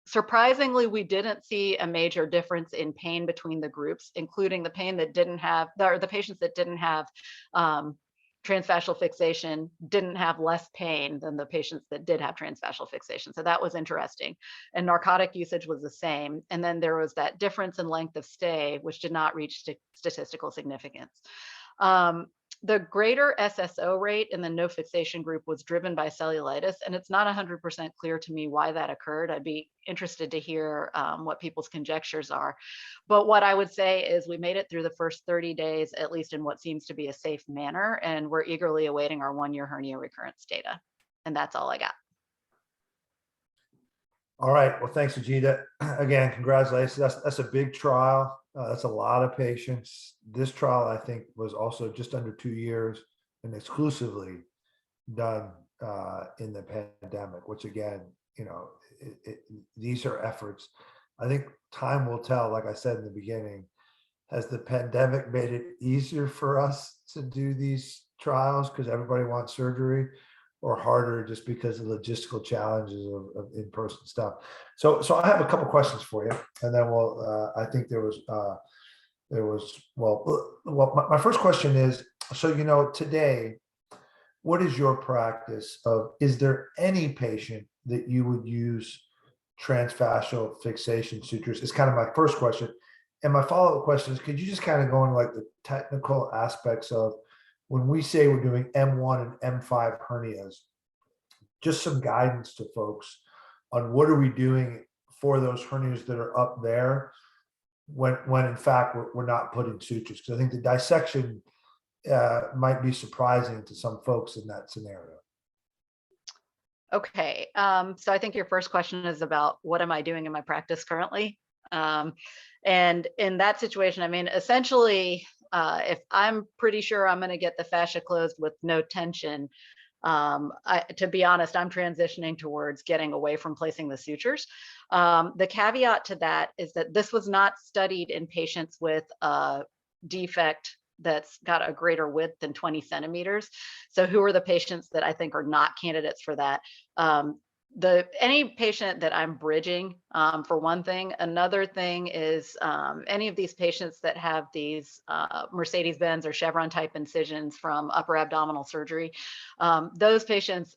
surprisingly, we didn't see a major difference in pain between the groups, including the pain that didn't have, or the patients that didn't have transfascial fixation didn't have less pain than the patients that did have transfascial fixation. So that was interesting. And narcotic usage was the same. And then there was that difference in length of stay, which did not reach statistical significance. The greater SSO rate in the no fixation group was driven by cellulitis, and it's not 100% clear to me why that occurred. I'd be interested to hear what people's conjectures are. But what I would say is we made it through the first 30 days, at least in what seems to be a safe manner, and we're eagerly awaiting our 1-year hernia recurrence data. And that's all I got. All right. Well, thanks, Ajita. Again, congratulations. That's a big trial. That's a lot of patients. This trial, I think, was also just under 2 years and exclusively done in the pandemic, which again, you know, these are efforts. I think time will tell, like I said in the beginning, has the pandemic made it easier for us to do these trials because everybody wants surgery, or harder just because of logistical challenges of in-person stuff. So I have a couple questions for you, and then we'll, I think my first question is, so, you know, today, what is your practice of, is there any patient that you would use transfascial fixation sutures? Is kind of my first question. And my follow-up question is, could you just kind of go into like the technical aspects of, when we say we're doing M1 and M5 hernias, just some guidance to folks on what are we doing for those hernias that are up there when in fact we're not putting sutures. Because I think the dissection might be surprising to some folks in that scenario. Okay, so I think your first question is about what am I doing in my practice currently? And in that situation, I mean, essentially, if I'm pretty sure I'm going to get the fascia closed with no tension, to be honest, I'm transitioning towards getting away from placing the sutures. The caveat to that is that this was not studied in patients with a defect that's got a greater width than 20 centimeters. So who are the patients that I think are not candidates for that? Any patient that I'm bridging, for one thing. Another thing is any of these patients that have these Mercedes-Benz or Chevron type incisions from upper abdominal surgery, those patients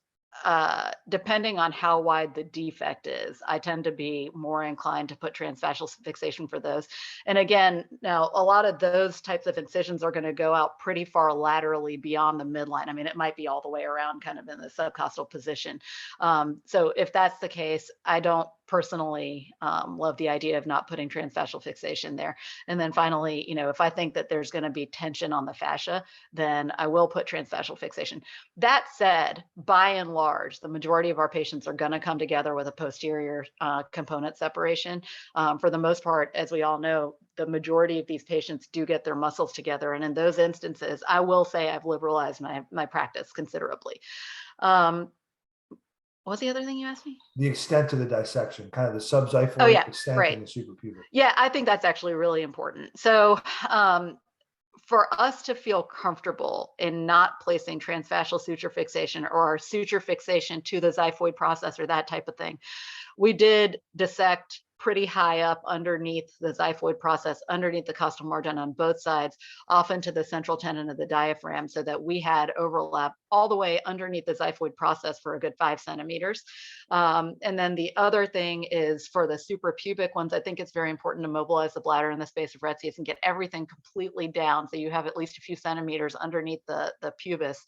depending on how wide the defect is, I tend to be more inclined to put transfascial fixation for those. And again, now a lot of those types of incisions are going to go out pretty far laterally beyond the midline. I mean, it might be all the way around kind of in the subcostal position. So if that's the case, I don't personally love the idea of not putting transfascial fixation there. And then finally, if I think that there's going to be tension on the fascia, then I will put transfascial fixation. That said, by and large, the majority of our patients are going to come together with a posterior component separation. For the most part, as we all know, the majority of these patients do get their muscles together. And in those instances, I will say I've liberalized my practice considerably. What was the other thing you asked me? The extent of the dissection, kind of the subxiphoid extent right. and the suprapubic. Yeah, I think that's actually really important. So for us to feel comfortable in not placing transfascial suture fixation or suture fixation to the xiphoid process or that type of thing, we did dissect pretty high up underneath the xiphoid process, underneath the costal margin on both sides, off into the central tendon of the diaphragm, so that we had overlap all the way underneath the xiphoid process for a good 5 centimeters. And then the other thing is for the suprapubic ones, I think it's very important to mobilize the bladder in the space of Retzius and get everything completely down, so you have at least a few centimeters underneath the pubis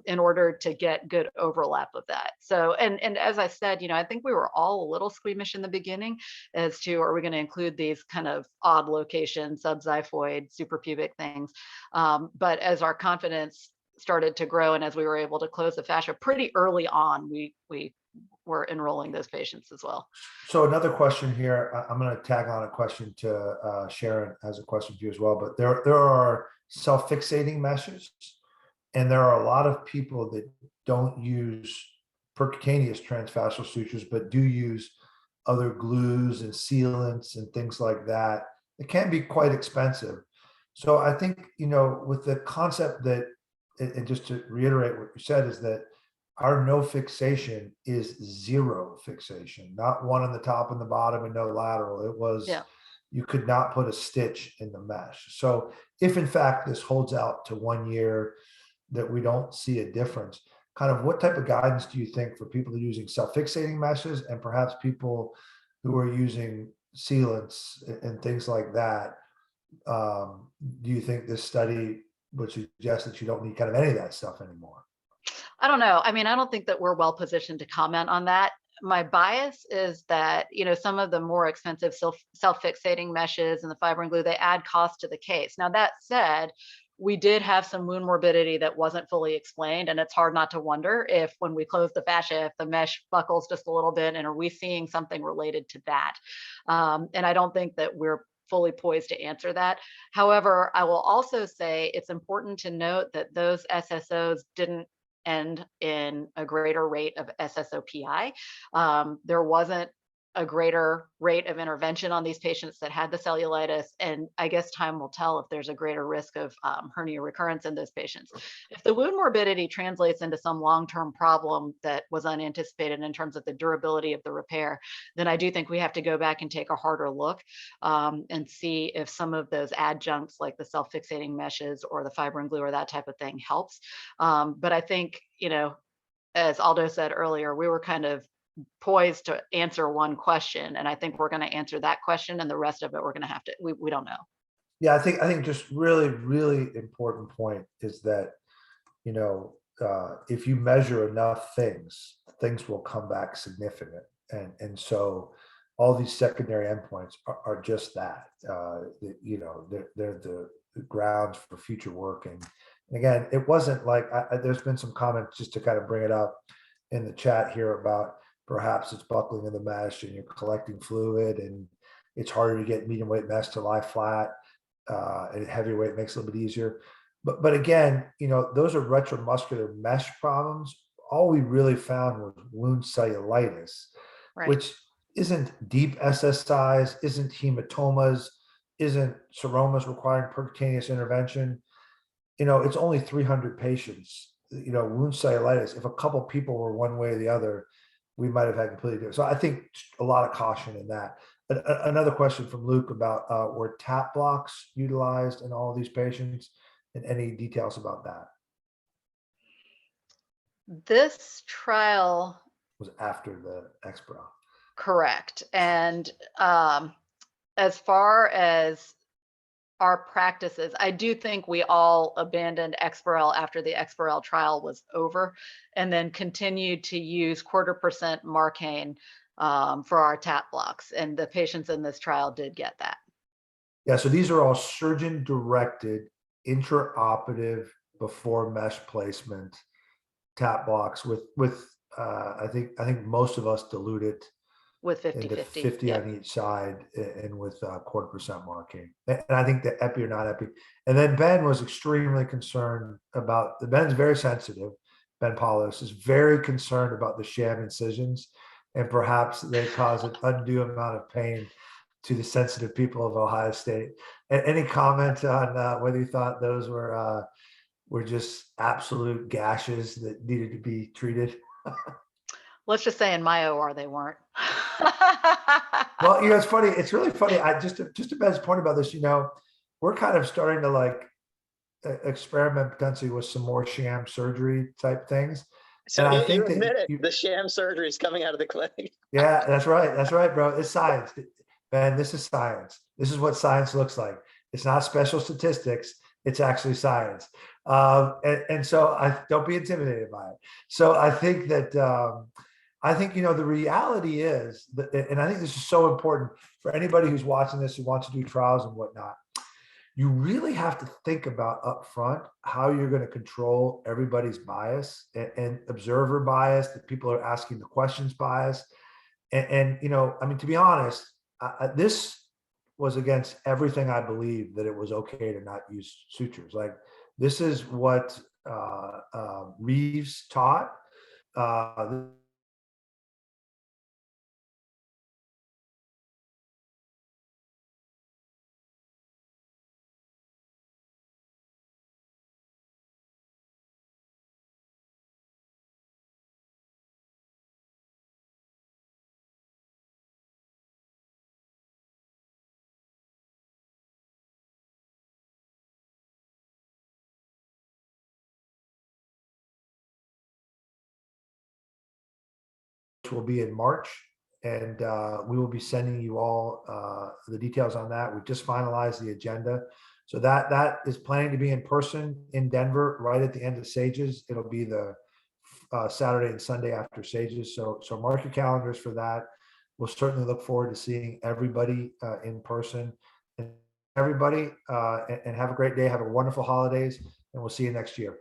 in order to get good overlap of that. So, and as I said, I think we were all a little squeamish in the beginning as to, are we going to include these kind of odd location, subxiphoid, suprapubic things? But as our confidence started to grow and as we were able to close the fascia pretty early on, we were enrolling those patients as well. So another question here, I'm going to tag on a question to Sharon as a question for you as well, but there are self-fixating meshes, and there are a lot of people that don't use percutaneous transfascial sutures, but do use other glues and sealants and things like that. It can be quite expensive. So I think, with the concept that, and just to reiterate what you said, is that our no fixation is zero fixation, not one on the top and the bottom and no lateral. It was, you could not put a stitch in the mesh. So if in fact this holds out to 1 year, that we don't see a difference, kind of what type of guidance do you think for people who are using self-fixating meshes and perhaps people who are using sealants and things like that? Do you think this study would suggest that you don't need kind of any of that stuff anymore? I don't know. I mean, I don't think that we're well positioned to comment on that. My bias is that, some of the more expensive self-fixating meshes and the fibrin glue, they add cost to the case. Now, that said, we did have some wound morbidity that wasn't fully explained. And it's hard not to wonder if, when we close the fascia, if the mesh buckles just a little bit, and are we seeing something related to that? And I don't think that we're fully poised to answer that. However, I will also say it's important to note that those SSOs didn't end in a greater rate of SSOPI. There wasn't a greater rate of intervention on these patients that had the cellulitis. And I guess time will tell if there's a greater risk of hernia recurrence in those patients. If the wound morbidity translates into some long-term problem that was unanticipated in terms of the durability of the repair, then I do think we have to go back and take a harder look and see if some of those adjuncts like the self-fixating meshes or the fibrin glue or that type of thing helps. But I think, as Aldo said earlier, we were kind of poised to answer one question, and I think we're going to answer that question, and the rest of it we're going to have to, we don't know. Yeah, I think just really important point is that, if you measure enough things will come back significant, and so all these secondary endpoints are just that. They're the grounds for future work. And again, it wasn't like there's been some comments, just to kind of bring it up in the chat here, about perhaps it's buckling in the mesh and you're collecting fluid and it's harder to get medium weight mesh to lie flat, and heavyweight makes it a little bit easier. But again, those are retromuscular mesh problems. All we really found was wound cellulitis, Right. which isn't deep SSIs, isn't hematomas, isn't seromas requiring percutaneous intervention. It's only 300 patients. Wound cellulitis, if a couple people were one way or the other, we might have had completely different. So I think a lot of caution in that. Another question from Luke about were tap blocks utilized in all of these patients, and any details about that? This trial, Was after the Expo. correct. And as far as our practices, I do think we all abandoned Exparel after the Exparel trial was over, and then continued to use 1/4% Marcaine for our TAP blocks. And the patients in this trial did get that. Yeah, so these are all surgeon-directed, intraoperative, before mesh placement tap blocks with I think most of us diluted With into 50/50. 50 Yep. on each side and with 1/4% Marcaine. And I think the epi or not epi. And then Ben was extremely concerned about Ben's very sensitive. Ben Paulos is very concerned about the sham incisions, and perhaps they cause an undue amount of pain to the sensitive people of Ohio State. Any comment on whether you thought those were just absolute gashes that needed to be treated? Let's just say in my OR they weren't. Well, it's funny. It's really funny. I just to Ben's point about this, we're kind of starting to like experiment potentially with some more sham surgery type things. So And I you think that admit it, the sham surgery is coming out of the clinic. Yeah, that's right. That's right, bro. It's science, man. This is science. This is what science looks like. It's not special statistics. It's actually science. And so I don't be intimidated by it. So I think that the reality is that, and I think this is so important for anybody who's watching this, who wants to do trials and whatnot. You really have to think about upfront how you're going to control everybody's bias and observer bias, that people are asking the questions bias. And to be honest, this was against everything I believe, that it was okay to not use sutures. Like, this is what Reeves taught. Will be in March, and we will be sending you all the details on that. We've just finalized the agenda, so that is planning to be in person in Denver right at the end of Sages. It'll be the Saturday and Sunday after Sages, so mark your calendars for that. We'll certainly look forward to seeing everybody in person. And everybody, and have a great day. Have a wonderful holidays, and we'll see you next year.